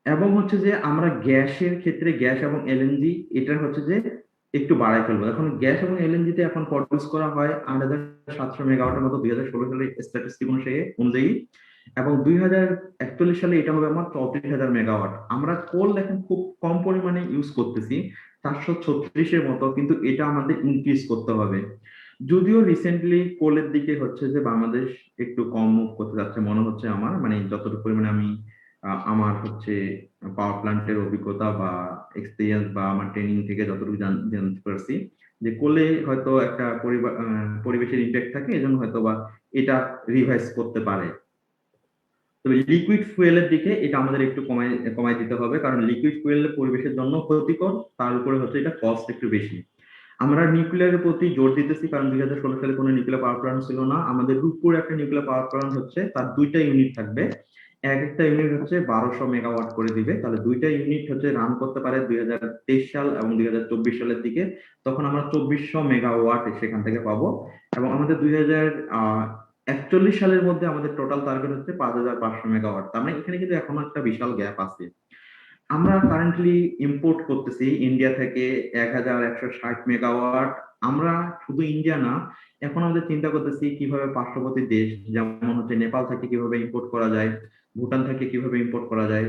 এবং হচ্ছে যে আমরা গ্যাসের ক্ষেত্রে, গ্যাস এবং এলএনজি এটা হচ্ছে যে একটু বাড়াই ফেলবো। এখন গ্যাস এবং এলএনজি তে এখন প্রডিউস করা হয় 8,700 মেগাওয়াটের মতো 2016 সালে স্ট্যাটিস্টিক অনুযায়ী, এবং 2041 সালে এটা হবে আমার 34,000 মেগাওয়াট। আমরা কোল এখন খুব কম পরিমাণে ইউজ করতেছি, 436-এর মতো, কিন্তু এটা আমাদের ইনক্রিজ করতে হবে। যদিও রিসেন্টলি কোলের দিকে হচ্ছে যে বাংলাদেশ একটু কম মুভ করতে যাচ্ছে মনে হচ্ছে আমার, মানে যতটুকু পরিমাণে আমি আমার হচ্ছে পাওয়ার প্ল্যান্টের অভিজ্ঞতা বা এক্সপিরিয়েন্স বা আমার ট্রেনিং থেকে যতটুকু জানতে পারছি, যে কোলে হয়তো একটা পরিবেশের ইম্প্যাক্ট থাকে, এজন্য হয়তো বা এটা রিভাইজ করতে পারে। তবে লিকুইড ফুয়েলের দিকে এটা আমাদের একটু কমাই দিতে হবে, কারণ লিকুইড ফুয়েল পরিবেশের জন্য ক্ষতিকর, তার উপরে হচ্ছে এটা কস্ট একটু বেশি। আমরা নিউক্লিয়ারের প্রতি জোর দিতেছি, কারণ 2016 সালে কোনো নিউক্লিয়ার পাওয়ার প্ল্যান্ট ছিল না। আমাদের রূপপুরে একটা নিউক্লিয়ার পাওয়ার প্ল্যান্ট হচ্ছে, তার 2টা ইউনিট থাকবে, এক একটা ইউনিট হচ্ছে 1200 মেগাওয়াট করে দিবে, তাহলে 2টা ইউনিট হচ্ছে রান করতে পারে 2023 সাল এবং 2024 সালের দিকে, তখন আমরা 2400 মেগাওয়াট সেখান থেকে পাবো। এবং আমাদের 2041 সালের মধ্যে আমাদের টোটাল টার্গেট হচ্ছে 5,500 মেগাওয়াট। তার মানে এখানে কিন্তু এখনো একটা বিশাল গ্যাপ আছে। আমরা কারেন্টলি ইম্পোর্ট করতেছি ইন্ডিয়া থেকে 1,160 মেগাওয়াট। আমরা শুধু ইন্ডিয়া না, এখন আমাদের চিন্তা করতেছি কিভাবে পার্শ্ববর্তী দেশ যেমন হচ্ছে নেপাল থেকে কিভাবে ইম্পোর্ট করা যায়, ভুটান থেকে কিভাবে ইম্পোর্ট করা যায়,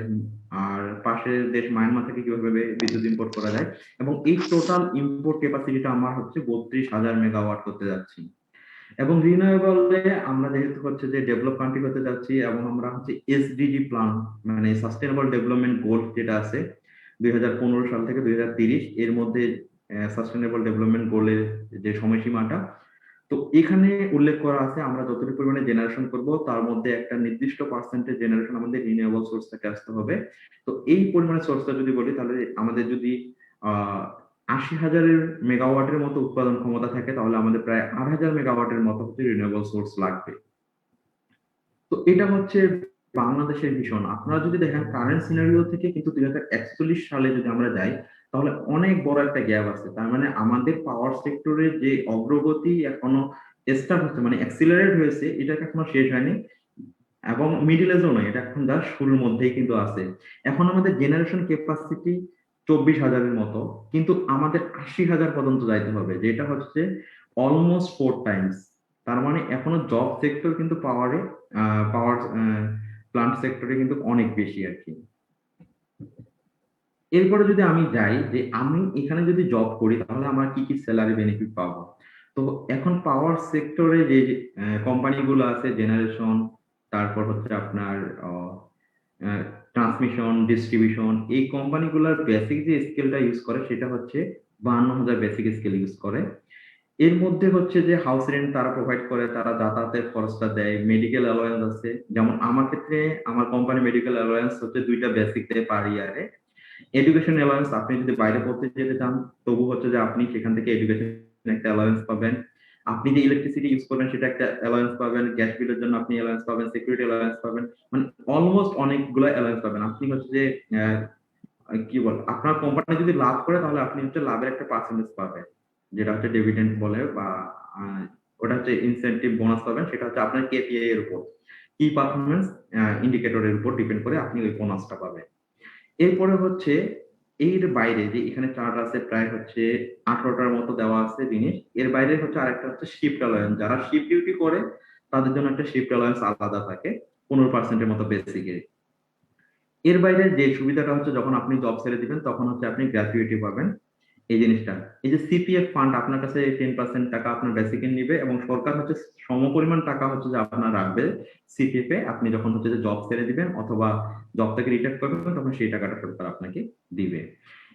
আর পাশের দেশ মায়ানমার থেকে কিভাবে বিদ্যুৎ ইম্পোর্ট করা যায়। এবং এই টোটাল ইম্পোর্ট ক্যাপাসিটিটা আমার হচ্ছে 32,000 মেগাওয়াট করতে যাচ্ছি। এবং রিনিউয়েবলে আমরা যেহেতু হচ্ছে যে ডেভেলপ কান্ট্রি হতে যাচ্ছি, এবং আমরা হচ্ছে এসডিজি প্ল্যান মানে সাস্টেনেবল ডেভেলপমেন্ট গোল যেটা আছে 2015 সাল থেকে 2030, এর মধ্যে সাস্টেনেবল ডেভেলপমেন্ট গোলের যে সময়সীমাটা, তো এখানে উল্লেখ করা আছে আমরা যতটুকু পরিমাণে জেনারেশন করব তার মধ্যে একটা নির্দিষ্ট পার্সেন্টেজ জেনারেশন আমাদের রিনিউয়েবল সোর্স থেকে আসতে হবে। তো এই পরিমাণে সোর্সটা যদি বলি, তাহলে আমাদের যদি 80,000 মেগাওয়াটের মতো উৎপাদন ক্ষমতা থাকে, তাহলে আমাদের প্রায় 8,000 মেগাওয়াটের মতো হচ্ছে রিনিউয়েবল সোর্স লাগবে। তো এটা হচ্ছে বাংলাদেশের ভিশন। আপনারা যদি দেখেন কারেন্ট সিনারিও থেকে কিন্তু 2041 সালে যদি আমরা যাই, তাহলে অনেক বড় একটা গ্যাপ আছে। তার মানে আমাদের পাওয়ার সেক্টরের যে অগ্রগতি এখনো স্টার্ট হচ্ছে, মানে অ্যাক্সিলারেট হয়েছে, এটা এখনো শেষ হয়নি। এবং মিডিল এজও নয়, এটা এখন জাস্ট শুরুর মধ্যেই কিন্তু আছে। এখন আমাদের জেনারেশন ক্যাপাসিটি 24,000-এর মতো, কিন্তু আমাদের 80,000 পর্যন্ত যাইতে হবে, যেটা হচ্ছে অলমোস্ট 4 টাইমস। তার মানে এখনো জব সেক্টর কিন্তু পাওয়ার প্লান্ট সেক্টরে কিন্তু অনেক বেশি আর কি। এরপরে যদি আমি যাই যে আমি এখানে যদি জব করি তাহলে আমরা কি কি স্যালারি বেনিফিট পাবো। তো এখন পাওয়ার সেক্টরে যে কোম্পানিগুলো আছে, জেনারেশন, তারপর হচ্ছে আপনার ট্রান্সমিশন, ডিস্ট্রিবিউশন, এই কোম্পানিগুলোর বেসিক যে স্কেলটা ইউজ করে সেটা হচ্ছে 52,000 বেসিক স্কেল ইউজ করে। এর মধ্যে হচ্ছে যে হাউস রেন্ট তারা প্রোভাইড করে, তারা যাতায়াতের খরচটা দেয়, মেডিকেল অ্যালাওয়েন্স আছে। যেমন আমার ক্ষেত্রে আমার কোম্পানি মেডিকেল অ্যালাওয়েন্স হচ্ছে 2টা বেসিক দেয় পার ইয়ারে। এডুকেশন অ্যালাউন্স, আপনি যদি বাইরে পড়তে যেতে চান তবু হচ্ছে যে আপনি সেখান থেকে এডুকেশন একটা অ্যালাউন্স পাবেন। আপনি যে ইলেকট্রিসিটি ইউজ করবেন সেটা একটা অ্যালাউন্স পাবেন, গ্যাস বিলের জন্য আপনি অ্যালাউন্স পাবেন, সিকিউরিটি অ্যালাউন্স পাবেন, মানে অলমোস্ট অনেকগুলো অ্যালাউন্স পাবেন। আপনি হচ্ছে যে কি বল, আপনার কোম্পানি যদি লাভ করে তাহলে আপনি হচ্ছে লাভের একটা পার্সেন্টেজ পাবেন, যেটা হচ্ছে ডিভিডেন্ড বলে, বা ওটা হচ্ছে ইনসেনটিভ বোনাস পাবেন। সেটা হচ্ছে আপনার কেপিআই এর উপর, কি পারফরমেন্স ইন্ডিকেটরের উপর ডিপেন্ড করে আপনি ওই বোনাসটা পাবেন। এরপরে হচ্ছে এর বাইরে যে এখানে চার্ট আছে প্রায় হচ্ছে 18টার মতো দেওয়া আছে জিনিস। এর বাইরে হচ্ছে আরেকটা হচ্ছে শিফট অ্যালাউন্স, যারা শিফট ডিউটি করে তাদের জন্য একটা শিফট অ্যালাউন্স আলাদা থাকে 15%-এর মতো বেসিকে। এর বাইরে যে সুবিধাটা হচ্ছে যখন আপনি জব ছেড়ে দিবেন তখন হচ্ছে আপনি গ্র্যাচুইটি পাবেন। এই জিনিসটা, এই যে সিপিএফ ফান্ড আপনার কাছে 10% টাকা আপনার বেসিকে নিবে, এবং সরকার হচ্ছে সমপরিমাণ টাকা হচ্ছে যে আপনার রাখবে সিপিএফ এ। আপনি যখন হচ্ছে যে জব ছেড়ে দিবেন অথবা জব থেকে রিটায়ার করবেন তখন সেই টাকাটা সরকার আপনাকে দিবে।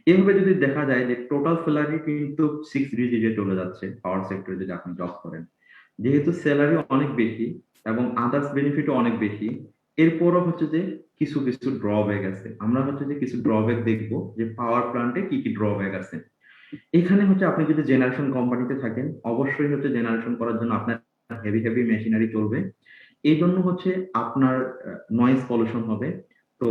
এভাবে যদি দেখা যায় যে টোটাল স্যালারি কিন্তু 6 ডিজিটে চলে যাচ্ছে পাওয়ার সেক্টরে যদি আপনি জব করেন। যেহেতু স্যালারি অনেক বেশি এবং আদার্স বেনিফিটও অনেক বেশি, এরপরও হচ্ছে যে কিছু কিছু ড্রব্যাক আছে। আমরা হচ্ছে যে কিছু ড্রব্যাক দেখবো যে পাওয়ার প্ল্যান্টে কি কি ড্রব্যাক আছে। এখানে হচ্ছে আপনি যদি জেনারেশন কোম্পানিতে থাকেন অবশ্যই হচ্ছে জেনারেশন করার জন্য আপনার হেভি হেভি মেশিনারি চলবে। এই জন্য হচ্ছে আপনার নয়েজ পলিউশন হবে। তো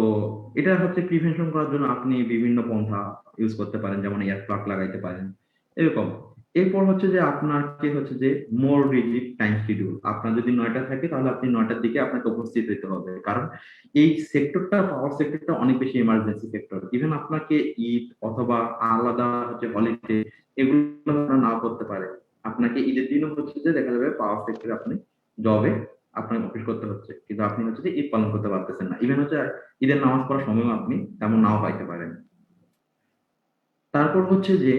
এটা হচ্ছে প্রিভেনশন করার জন্য আপনি বিভিন্ন পন্থা ইউজ করতে পারেন, যেমন এয়ার প্লাগ লাগাইতে পারেন এরকম। এরপর হচ্ছে যে আপনাকে হচ্ছে যে মোর রিজিড টাইম শিডিউল, আপনার যদি 9টা থাকে তাহলে আপনি 9টার দিকে আপনাকে উপস্থিত হতে হবে, কারণ এই সেক্টরটা, পাওয়ার সেক্টরটা অনেক বেশি ইমার্জেন্সি সেক্টর। ইভেন আপনাকে ঈদ অথবা আলাদা হচ্ছে হলিডে এগুলো আপনার নাও করতে পারে। আপনাকে ঈদের দিনও হচ্ছে যে দেখা যাবে পাওয়ার সেক্টরে আপনি জবে আপনাকে অফিস করতে হচ্ছে, কিন্তু আপনি হচ্ছে যে ঈদ পালন করতে পারতেছেন না। ইভেন হচ্ছে ঈদের নামাজ পড়ার সময়ও আপনি তেমন নাও পাইতে পারেন। তারপর হচ্ছে যে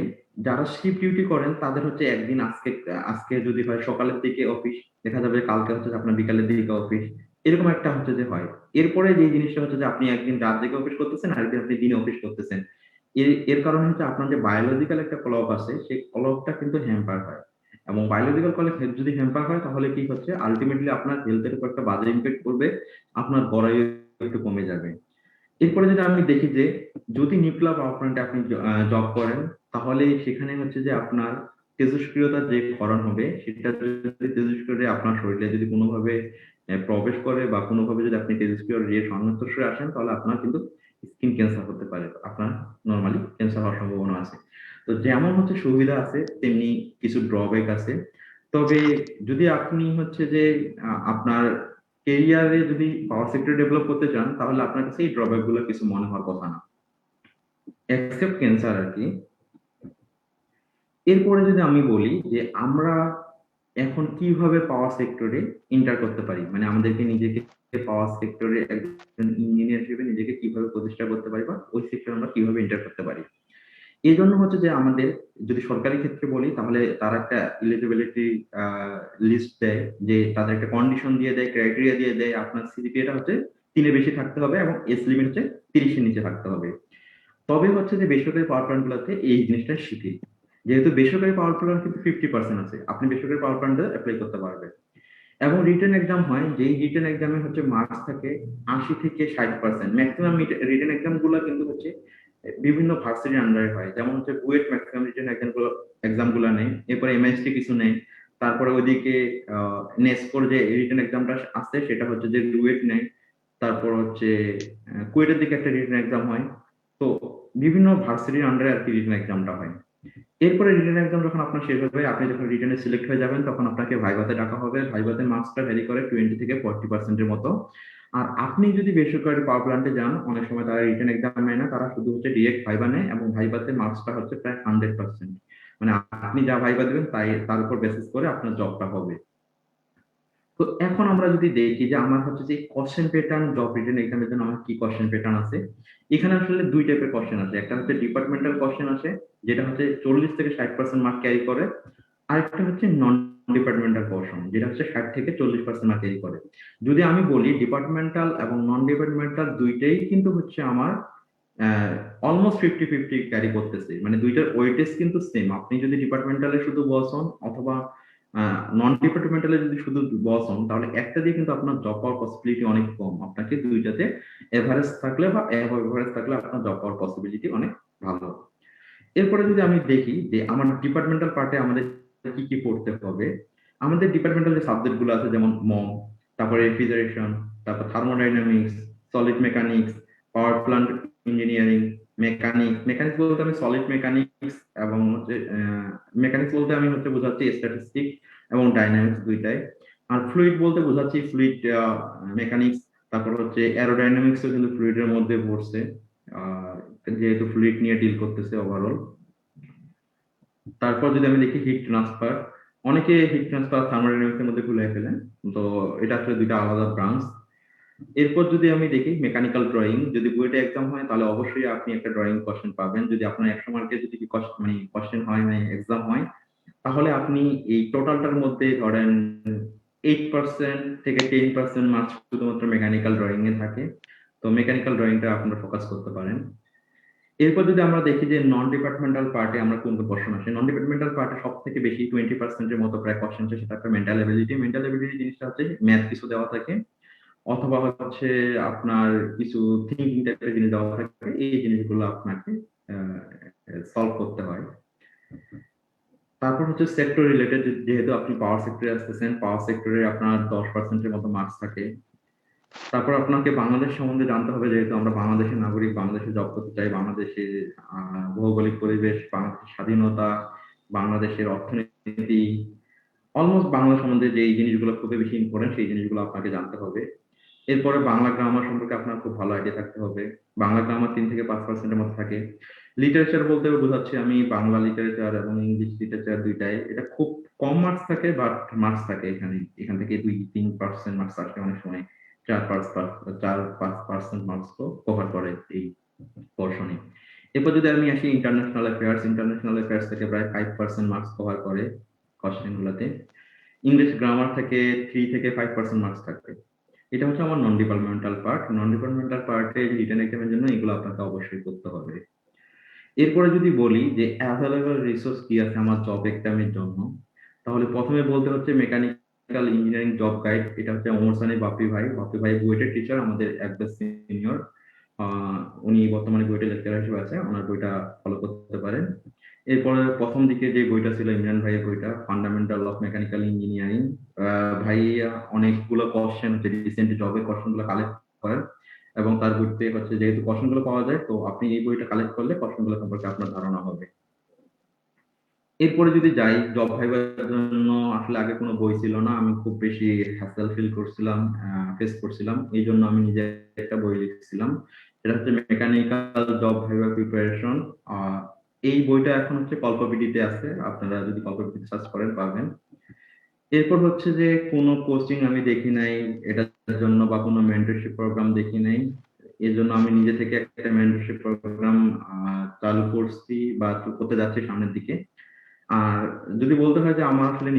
যারা শিফট ডিউটি করেন তাদের হচ্ছে একদিন আজকে আজকে যদি হয় সকালের দিকে অফিস, দেখা যাবে কালকে হচ্ছে যে আপনার বিকালের দিকে অফিস, এরকম একটা হচ্ছে যে হয়। এরপরে যে জিনিসটা হচ্ছে যে আপনি একদিন রাত দিকে অফিস করতেছেন, আরেকদিন আপনি দিনে অফিস করতেছেন। এর এর কারণে হচ্ছে আপনার যে বায়োলজিক্যাল একটা ক্লক আছে সেই ক্লকটা কিন্তু হ্যাম্পার হয়, এবং বায়োলজিক্যাল ক্লক যদি হ্যাম্পার হয় তাহলে কি হচ্ছে আলটিমেটলি আপনার হেলথের উপর একটা বাজে ইমপ্যাক্ট করবে, আপনার বড়াই একটু কমে যাবে। এরপরে যদি আমি দেখি যে যদি নিউক্লিয়ার পাওয়ার প্ল্যান্টে আপনি জব করেন তাহলে সেখানে হচ্ছে যে আপনার তেজস্ক্রিয়তার যে ক্ষরণ হবে সেটা যদি তেজস্ক্রিয় আপনার শরীরে যদি কোনোভাবে প্রবেশ করে বা কোনোভাবে যদি আপনি তেজস্ক্রিয় যে সংস্পর্শে আসেন তাহলে আপনার কিন্তু স্কিন ক্যান্সার হতে পারে, আপনার নর্মালি ক্যান্সার হওয়ার সম্ভাবনা আছে। তো যেমন হচ্ছে সুবিধা আছে তেমনি কিছু ড্রব্যাক আছে। তবে যদি আপনি হচ্ছে যে আপনার কেরিয়ারে যদি পাওয়ার সেক্টর ডেভেলপ করতে চান তাহলে আপনার কাছে এই ড্রব্যাক গুলো কিছু মনে হওয়ার কথা না, এক্সেপ্ট ক্যান্সার আর কি। এরপরে যদি আমি বলি যে আমরা এখন কিভাবে পাওয়ার সেক্টরে এন্টার করতে পারি, মানে আমাদেরকে নিজেকে পাওয়ার সেক্টরে একজন ইঞ্জিনিয়ার হিসেবে নিজেকে কিভাবে প্রতিষ্ঠা করতে পারি বা ওই সেক্টরে আমরা কিভাবে এন্টার করতে পারি। এই জন্য হচ্ছে যে আমাদের যদি সরকারি ক্ষেত্রে বলি তাহলে তারা একটা এলিজিবিলিটি লিস্ট দেয়, যে তাদের একটা কন্ডিশন দিয়ে দেয়, ক্রাইটেরিয়া দিয়ে দেয়, আপনার সিজিপিএটা হচ্ছে 3-এর বেশি থাকতে হবে এবং এজ লিমিট হচ্ছে 30-এর নিচে থাকতে হবে। তবে হচ্ছে যে বেসরকারি পাওয়ার প্ল্যান্ট গুলোতে এই জিনিসটা শিখি, যেহেতু বেসরকারি পাওয়ার প্ল্যান্ট কিন্তু 50% আছে, আপনি বেসরকারি পাওয়ার প্ল্যান্টে অ্যাপ্লাই করতে পারবেন। এবং রিটেন এক্সাম হয়, যেই রিটেন এক্সামে হচ্ছে মার্কস থাকে 80 থেকে 60%। ম্যাক্সিমাম রিটেন এক্সাম গুলো কিন্তু হচ্ছে বিভিন্ন ভার্সিটির আন্ডারে হয়, যেমন হচ্ছে বুয়েট ম্যাক্সিমাম রিটেন এক্সাম গুলো নেই, এরপরে এমএসটি কিছু নেই, তারপরে ওইদিকে নেসকোর যে রিটেন এক্সামটা আছে সেটা হচ্ছে যে বুয়েট নেই, তারপর হচ্ছে কুয়েটের দিকে একটা রিটেন এক্সাম হয়। তো বিভিন্ন ভার্সিটির আন্ডারে আর কি রিটেন এক্সামটা হয়। এরপরে রিটেন এক্সাম যখন আপনার শেষ হবে, আপনি যখন রিটেনে সিলেক্ট হয়ে যাবেন, তখন আপনাকে ভাইভাতে ডাকা হবে। ভাইভাতে মার্কসটা ভ্যারি করে 20 থেকে 40% মতো। আর আপনি যদি বেসরকারি পাওয়ার প্ল্যান্টে যান, অনেক সময় তারা রিটেন এক্সাম নেয় না, তারা শুধু হচ্ছে ডিরেক্ট ভাইভা নেয়, এবং ভাইভাতে মার্কসটা হচ্ছে প্রায় 100%। মানে আপনি যা ভাইভা দেবেন তার উপর বেসিস করে আপনার জবটা হবে। তো এখন আমরা যদি দেখি যে আমার হচ্ছে যে কোশ্চেন প্যাটার্ন, জব রিটেন এক্সামের জন্য আমার কি কোশ্চেন প্যাটার্ন আছে, এখানে আসলে দুই টাইপের কোশ্চেন আছে। একটা হচ্ছে ডিপার্টমেন্টাল কোশ্চেন আছে, যেটা হচ্ছে 40 থেকে 60% মার্ক ক্যারি করে। আরেকটা হচ্ছে নন ডিপার্টমেন্টাল পোর্শন, যেটা হচ্ছে 60 থেকে 40% মার্ক ক্যারি করে। যদি আমি বলি ডিপার্টমেন্টাল এবং নন ডিপার্টমেন্টাল দুইটাই কিন্তু হচ্ছে আমার অলমোস্ট 50-50 ক্যারি করতেছে, মানে দুইটার ওয়েটেজ কিন্তু সেম। আপনি যদি ডিপার্টমেন্টালে শুধু বস হন অথবা নন ডিপার্টমেন্টালে যদি শুধু বস হন, তাহলে একটা দিয়ে কিন্তু আপনার জব পাওয়ার পসিবিলিটি অনেক কম। আপনাকে দুইটাতে এভারেজ থাকলে বা এভারেজ থাকলে আপনার জব পাওয়ার পসিবিলিটি অনেক ভালো। এরপরে যদি আমি দেখি যে আমার ডিপার্টমেন্টাল পার্টে আমাদের কি কি পড়তে হবে, আমাদের ডিপার্টমেন্টাল যে সাবজেক্ট গুলো আছে, যেমন মম, তারপরে রেফ্রিজারেশন, তারপর thermodynamics, solid mechanics, power plant engineering, mechanics. Mechanics বলতে আমি সলিড মেকানিক্স এবং হচ্ছে মেকানিক্স বলতে আমি হচ্ছে বোঝাচ্ছি স্ট্যাটিস্টিক্স এবং ডাইনামিক্স দুইটাই। আর ফ্লুইড বলতে বোঝাচ্ছি ফ্লুইড মেকানিক্স। তারপর হচ্ছে অ্যারোডাইনামিক্সও কিন্তু ফ্লুইডের মধ্যে পড়ছে, যেহেতু ফ্লুইড নিয়ে ডিল করতেছে ওভারঅল। তারপর যদি আমি দেখি হিট ট্রান্সফার, অনেকে হিট ট্রান্সফার থার্মোডাইনামিক্স এর মধ্যে ভুলে ফেলেন, তো এটা আসলে দুইটা আলাদা ব্রাঞ্চ। এরপর যদি আমি দেখি মেকানিক্যাল ড্রয়িং, যদি বুয়েটে এক্সাম হয় তাহলে অবশ্যই আপনি একটা ড্রয়িং কোশ্চেন পাবেন। যদি আপনার 100 মার্কের যদি মানে কোশ্চেন হয়, মানে এক্সাম হয়, তাহলে আপনি এই টোটালটার মধ্যে ধরেন 8% থেকে 10% মার্কস শুধুমাত্র মেকানিক্যাল ড্রয়িং এ থাকে। তো মেকানিক্যাল ড্রয়িংটা আপনারা ফোকাস করতে পারেন। এরপর যদি আমরা দেখি যে নন ডিপার্টমেন্টাল পার্টে আমরা কোন কোশ্চেন আসে, নন ডিপার্টমেন্টাল পার্টে সব থেকে বেশি 20% এর মতো প্রায় কোশ্চেন আছে, সেটা একটা মেন্টাল এবিলিটি। মেন্টাল এবিলিটি জিনিসটা হচ্ছে ম্যাথ কিছু দেওয়া থাকে, অথবা হচ্ছে আপনার কিছু থিঙ্কিং টাইপের জিনিস দেওয়া থাকে, এই জিনিসগুলো আপনাকে সলভ করতে হয়। তারপর হচ্ছে সেক্টর রিলেটেড, যেহেতু আপনি পাওয়ার সেক্টরে আসতেছেন, পাওয়ার সেক্টরে আপনার 10% এর মতো মার্কস থাকে। তারপর আপনাকে বাংলাদেশ সম্বন্ধে জানতে হবে, যেহেতু আমরা বাংলাদেশের নাগরিক, বাংলাদেশে জব করতে চাই। বাংলাদেশের ভৌগোলিক পরিবেশ, বাংলাদেশের স্বাধীনতা, বাংলাদেশের অর্থনীতি, অলমোস্ট বাংলা সম্বন্ধে যে এই জিনিসগুলো খুবই বেশি ইম্পর্টেন্ট, সেই জিনিসগুলো আপনাকে জানতে হবে। এরপরে বাংলা গ্রামার সম্পর্কে আপনার খুব ভালো আইডিয়া থাকতে হবে। বাংলা গ্রামার 3 থেকে 5% এর মতো থাকে। লিটারেচার বলতে বোঝাচ্ছে আমি বাংলা লিটারেচার এবং ইংলিশ লিটারেচার দুইটাই, এটা খুব কম মার্কস থাকে, বাট মার্কস থাকে এখানে। এখান থেকে 2-3% মার্কস আসে, অনেক সময় 4-5% মার্কস তো কভার করে এই পোর্শনে। এরপর যদি আমি আসি ইন্টারন্যাশনাল অ্যাফেয়ার্স, ইন্টারন্যাশনাল অ্যাফেয়ার্স থেকে প্রায় 5% মার্কস কভার করে কোশ্চেন গুলাতে। ইংলিশ গ্রামার থেকে 3 থেকে 5% মার্কস থাকে। এটা হচ্ছে আমার নন ডিপার্টমেন্টাল পার্ট। নন ডিপার্টমেন্টাল পার্টে রিটেন এক্সামের জন্য এগুলো আপনাকে অবশ্যই করতে হবে। এরপরে যদি বলি যে অ্যাভেলেবল রিসোর্স কি আছে আমার জব এক্সামের জন্য, তাহলে প্রথমে বলতে হচ্ছে মেকানিক্যাল ইঞ্জিনিয়ারিং জব গাইড। এটা হচ্ছে ওমর সানি বাপি ভাই। বাপি ভাই বুয়েটের টিচার, আমাদের একদম সিনিয়র। উনি বর্তমানে বুয়েটের লেকচারার হিসেবে আছে, ওনার বইটা ফলো করতে পারেন। এরপরে প্রথম দিকে যে বইটা ছিল ইমরান ভাইয়ের বইটা, ফান্ডামেন্টাল অফ মেকানিক্যাল ইঞ্জিনিয়ারিং। ভাই অনেকগুলো কোশ্চেন হচ্ছে রিসেন্ট জবের কোশ্চেন গুলো কালেক্ট করেন, এবং তার বইতে হচ্ছে যেহেতু কোশ্চেন গুলো পাওয়া যায়, তো আপনি এই বইটা কালেক্ট করলে কোশ্চেন গুলো সম্পর্কে আপনার ধারণা হবে। এরপরে যদি যাই জব ভাইবার জন্য, আসলে আগে কোনো বই ছিল না, আমি খুব বেশি হ্যাসেল ফিল করছিলাম, ফেস করছিলাম, এই জন্য আমি নিজে একটা বই লিখছিলাম। এটা হচ্ছে মেকানিক্যাল জব ভাইবার প্রিপারেশন। এই বইটা এখন হচ্ছে কল্পবিডিতে আছে, আপনারা যদি কল্পবিডিতে সার্চ করেন পাবেন। এরপর হচ্ছে যে কোনো কোচিং আমি দেখি নাই এটার জন্য, বা কোনো মেন্টরশিপ প্রোগ্রাম দেখি নাই। এর জন্য আমি নিজে থেকে একটা মেন্টরশিপ প্রোগ্রাম চালু করছি বা করতে যাচ্ছি সামনের দিকে। আর যদি বলতে হয় যে আমার আসলে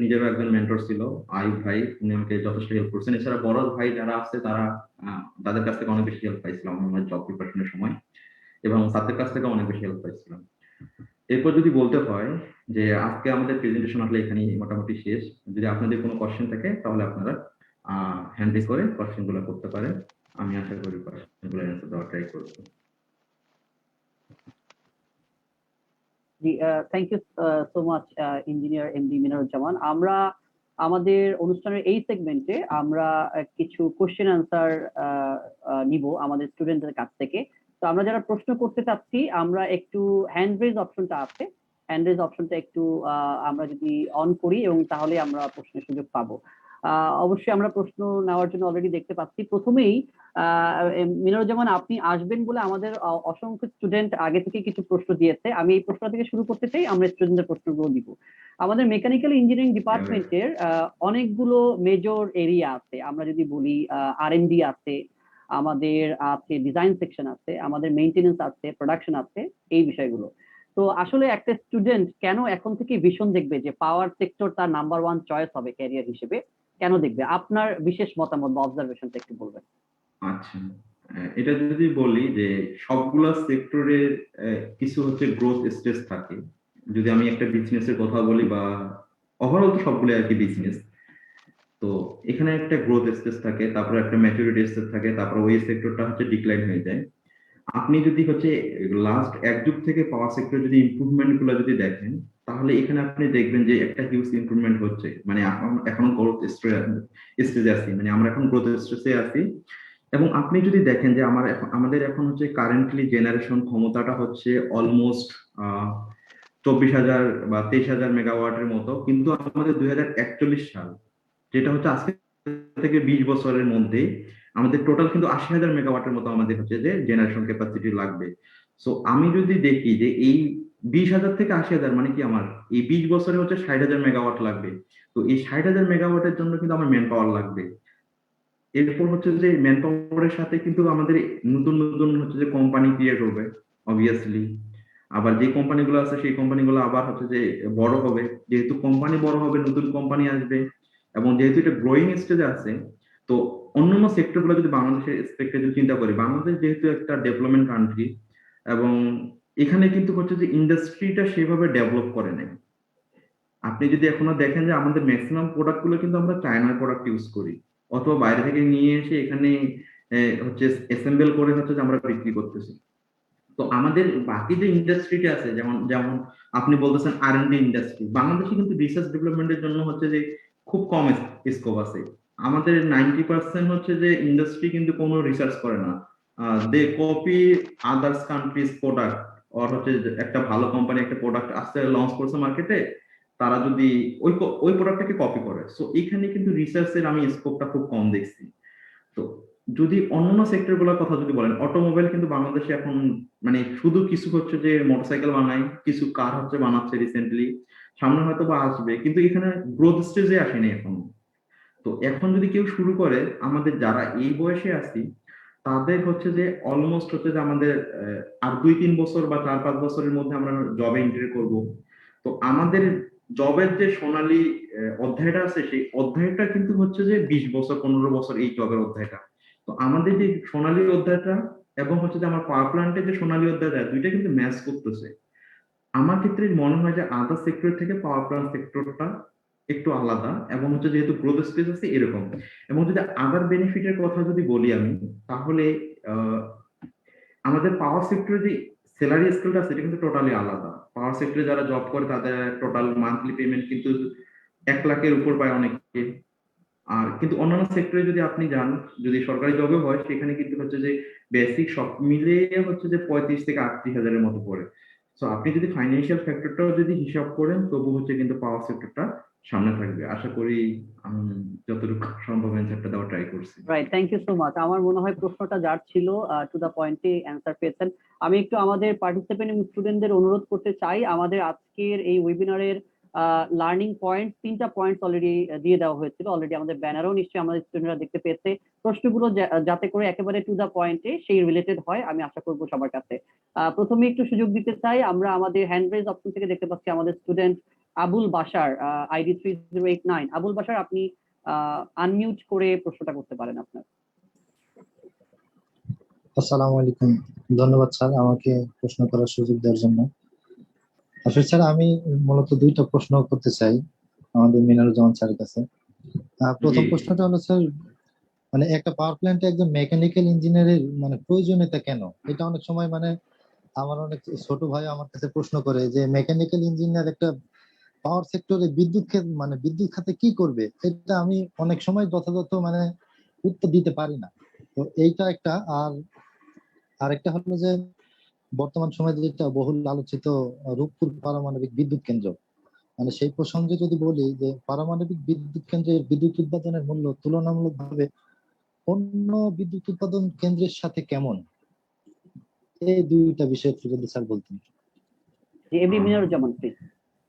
নিজেরও একজন মেন্টর ছিল, আইব ভাই, উনি আমাকে যথেষ্ট হেল্প করছেন। এছাড়া বড় ভাই যারা আছে তারা, তাদের কাছ থেকে অনেক বেশি হেল্প পাইছিলাম আমার জব প্রিপারেশনের সময়, এবং তাদের কাছ থেকে অনেক বেশি হেল্প পাইছিলাম। এরপর যদি বলতে হয় যে আজকে আমাদের প্রেজেন্টেশন আসলে এখানেই মোটামুটি শেষ। যদি আপনাদের কোনো কোশ্চেন থাকে তাহলে আপনারা হ্যান্ড রেজ করে কোশ্চেন গুলো করতে পারেন। আমি আশা করি কোশ্চেন গুলো অ্যান্সার দেওয়ার ট্রাই করব। জি, thank you so much engineer MD Minaruzzaman. আমরা আমাদের অনুষ্ঠানের এই সেগমেন্টে আমরা কিছু কোশ্চেন আনসার নিব আমাদের স্টুডেন্টদের কাছ থেকে। তো আমরা যারা প্রশ্ন করতে চাচ্ছি, আমরা একটু হ্যান্ড রেজ অপশনটা আছে, হ্যান্ড রেজ অপশনটা একটু আমরা যদি অন করি এবং তাহলে আমরা প্রশ্নের সুযোগ পাবো। অবশ্যই আমরা প্রশ্ন নেওয়ার জন্য অলরেডি দেখতে পাচ্ছি। প্রথমেই মিনারুজ্জামান, আপনি আসবেন বলে আমাদের অসংখ্য স্টুডেন্ট আগে থেকে কিছু প্রশ্ন দিয়েছে। আমি এই প্রশ্ন থেকে শুরু করতে চাই, আমরা স্টুডেন্টদের প্রশ্নগুলো দিব। আমাদের মেকানিক্যাল ইঞ্জিনিয়ারিং ডিপার্টমেন্টের অনেকগুলো মেজর এরিয়া আছে। আমরা যদি বলি R&D আছে, আমাদের আছে ডিজাইন সেকশন আছে, আমাদের মেইনটেনেন্স আছে, প্রোডাকশন আছে, এই বিষয়গুলো। তো আসলে একটা স্টুডেন্ট কেন এখন থেকে ভিশন দেখবে যে পাওয়ার সেক্টর তার নাম্বার 1 চয়েস হবে ক্যারিয়ার হিসেবে, কেন দেখবে? আপনার বিশেষ মতামত বা অবজারভেশনটা একটু বলবেন। আচ্ছা, এটা যদি বলি যে সবগুলা সেক্টরের কিছু হচ্ছে গ্রোথ স্টেজ থাকে। যদি আমি একটা বিজনেসের কথা বলি বা ওভারঅল তো সবগুলো আর কি বিজনেস, তো এখানে একটা গ্রোথ স্টেজ থাকে, তারপর একটা ম্যাচুরিটি স্টেজ থাকে, তারপর ওই সেক্টরটা হচ্ছে ডিক্লাইন হয়ে যায়। আপনি যদি হচ্ছে লাস্ট এক যুগ থেকে পাওয়ার সেক্টর যদি ইমপ্রুভমেন্ট গুলো যদি দেখেন, তাহলে এখানে আপনি দেখবেন যে একটা হিউজ ইমপ্রুভমেন্ট হচ্ছে। মানে এখনো গ্রোথ স্টেজে আছি, মানে আমরা এখন গ্রোথ স্টেজে আছি। এবং আপনি যদি দেখেন যে আমাদের এখন হচ্ছে কারেন্টলি জেনারেশন ক্ষমতাটা হচ্ছে অলমোস্ট 24,000 বা 23,000 মেগাওয়াটের মতো, কিন্তু আমাদের 2041 সাল, যেটা হচ্ছে আজকে থেকে 20 বছরের মধ্যে আমাদের টোটাল কিন্তু 80,000 মেগাওয়াটের মতো আমাদের হচ্ছে যে জেনারেশন ক্যাপাসিটি লাগবে। সো আমি যদি দেখি যে এই 20,000 থেকে 80,000 মানে কি আমার এই 20 বছরে হচ্ছে 60,000 মেগাওয়াট লাগবে। তো এই 60,000 মেগাওয়াটের জন্য কিন্তু আমার ম্যান পাওয়ার লাগবে। এরপর হচ্ছে যে ম্যান পাওয়ারের সাথে কিন্তু আমাদের নতুন নতুন হচ্ছে যে কোম্পানি ক্রিয়েট হবে অবভিয়াসলি। আবার যে কোম্পানিগুলো আছে সেই কোম্পানিগুলো আবার হচ্ছে যে বড় হবে। যেহেতু কোম্পানি বড় হবে, নতুন কোম্পানি আসবে, এবং যেহেতু এটা গ্রোয়িং স্টেজে আছে, তো অন্যান্য সেক্টর গুলো যদি বাংলাদেশের এক্সপেক্টে যদি চিন্তা করি, বাংলাদেশ যেহেতু একটা ডেভেলপমেন্ট কান্ট্রি, এবং এখানে কিন্তু হচ্ছে যে ইন্ডাস্ট্রিটা সেভাবে ডেভেলপ করে নাই। আপনি যদি এখনো দেখেন যে আমাদের ম্যাক্সিমাম প্রোডাক্ট গুলো কিন্তু আমরা চায়নার প্রোডাক্ট ইউজ করি, অথবা বাইরে থেকে নিয়ে এসে এখানে হচ্ছে অ্যাসেম্বল করে হচ্ছে যে আমরা বিক্রি করতেছি। তো আমাদের বাকি যে ইন্ডাস্ট্রিটা আছে, যেমন যেমন আপনি বলতেছেন R&D ইন্ডাস্ট্রি, বাংলাদেশে কিন্তু রিসার্চ ডেভেলপমেন্টের জন্য হচ্ছে যে খুব কম স্কোপ আছে। আমাদের 90% হচ্ছে যে ইন্ডাস্ট্রি কিন্তু কোনো রিসার্চ করে না। দে কপি আদার্স কান্ট্রিজ প্রোডাক্ট, আর হচ্ছে যে একটা ভালো কোম্পানি একটা প্রোডাক্ট আসতে লঞ্চ করছে মার্কেটে, তারা যদি ওই প্রোডাক্টটাকে কপি করে। সো এখানে কিন্তু রিসার্চের আমি স্কোপটা খুব কম দেখছি। তো যদি অন্যান্য সেক্টর গুলোর কথা যদি বলেন, অটোমোবাইল কিন্তু বাংলাদেশে এখন মানে শুধু কিছু হচ্ছে যে মোটরসাইকেল বানায়, কিছু কার হচ্ছে বানাচ্ছে রিসেন্টলি, সামনে হয়তো বা আসবে, কিন্তু এখানে গ্রোথ স্টেজে আসেনি এখন। তো এখন যদি কেউ শুরু করে, আমাদের যারা এই বয়সে আছি তাদের হচ্ছে যে অলমোস্ট হচ্ছে যে আমাদের আর 2-3 বছর বা 4-5 বছরের মধ্যে আমরা জবে এন্ট্রি করব। তো আমাদের জবের যে সোনালী অধ্যায়টা আছে, সেই অধ্যায়টা কিন্তু হচ্ছে যে 20 বছর 15 বছর এই জবের অধ্যায়টা। তো আমাদের যে সোনালী অধ্যায়টা এবং হচ্ছে যে আমার পাওয়ার প্ল্যান্টের যে সোনালী অধ্যায়টা, দুইটা কিন্তু ম্যাচ করতেছে। আমার ক্ষেত্রে মনে হয় যে আদার সেক্টর থেকে পাওয়ার প্ল্যান্ট সেক্টরটা একটু আলাদা, এবং হচ্ছে যেহেতু গ্রোথ স্পেস আছে এরকম। এবং যদি আদার বেনিফিটের কথা যদি বলি আমি, তাহলে আহ, আমাদের পাওয়ার সেক্টরে যে স্যালারি স্কেলটা আছে এটা কিন্তু টোটালি আলাদা। পাওয়ার সেক্টরে যারা জব করে তাদের টোটাল মান্থলি পেমেন্ট কিন্তু 1 লাখের উপর পায় অনেকে। আর কিন্তু অন্যান্য সেক্টরে যদি আপনি যান, যদি সরকারি জবে হয়, সেখানে কিন্তু হচ্ছে যে বেসিক সব মিলিয়ে হচ্ছে যে 35 থেকে 38 হাজারের মতো পড়ে। তো আপনি যদি ফাইন্যান্সিয়াল ফ্যাক্টরটাও যদি হিসাব করেন, তবু হচ্ছে কিন্তু পাওয়ার সেক্টরটা সামনে থাকবে। আশা করি আমি যতটুকু সম্ভব অ্যান্সারটা দেওয়ার ট্রাই করছি। Right, thank you so much. আমার মনে হয় প্রশ্নটা যার ছিল টু দা পয়েন্টে অ্যান্সার পেয়েছেন। আমি একটু আমাদের পার্টিসিপেন্ট স্টুডেন্টদের অনুরোধ করতে চাই, আমাদের আজকের এই ওয়েবিনারের লার্নিং পয়েন্ট 3টা পয়েন্টস অলরেডি দিয়ে দেওয়া হয়েছিল। অলরেডি আমাদের ব্যানারও নিশ্চয়ই আমাদের স্টুডেন্টরা দেখতে পেয়েছে। প্রশ্নগুলো যাতে করে একেবারে টু দা পয়েন্টে সেই রিলেটেড হয়, আমি আশা করবো সবার কাছে। প্রথমে একটু সুযোগ দিতে চাই, আমরা আমাদের হ্যান্ড রেজ অপশন থেকে দেখতে পাচ্ছি আমাদের স্টুডেন্ট আবুল বাশার, ID 3089। আবুল বাশার, আপনি আনমিউট করে প্রশ্নটা করতে পারেন আপনার। আসসালামু আলাইকুম, ধন্যবাদ স্যার আমাকে প্রশ্ন করার সুযোগ দেওয়ার জন্য। আসলে স্যার আমি মূলত 2টা প্রশ্ন করতে চাই আমাদের মিনারুজ্জামান স্যারের কাছে। প্রথম প্রশ্নটা হলো স্যার, মানে একটা পাওয়ার প্ল্যান্টে একজন মেকানিক্যাল ইঞ্জিনিয়ারের মানে প্রয়োজনীয়তা কেন? এটা অনেক সময় মানে আমার অনেক ছোট ভাই আমার কাছে প্রশ্ন করে যে মেকানিক্যাল ইঞ্জিনিয়ার একটা পাওয়ার সেক্টরে বিদ্যুৎ খাতে কি করবে, এটা আমি অনেক সময় যথাযথ মানে উত্তর দিতে পারি না। তো এইটা একটা। আর আরেকটা হলো যে বর্তমান সময়ে যেটা বহুল আলোচিত রূপপুর পারমাণবিক বিদ্যুৎ কেন্দ্র, মানে সেই প্রসঙ্গে যদি বলি যে পারমাণবিক বিদ্যুৎ কেন্দ্রের বিদ্যুৎ উৎপাদনের মূল্য তুলনামূলকভাবে অন্য বিদ্যুৎ উৎপাদন কেন্দ্রের সাথে কেমন, এই দুইটা বিষয় একটু যদি স্যার বলতেন। MD Minaruzzaman please.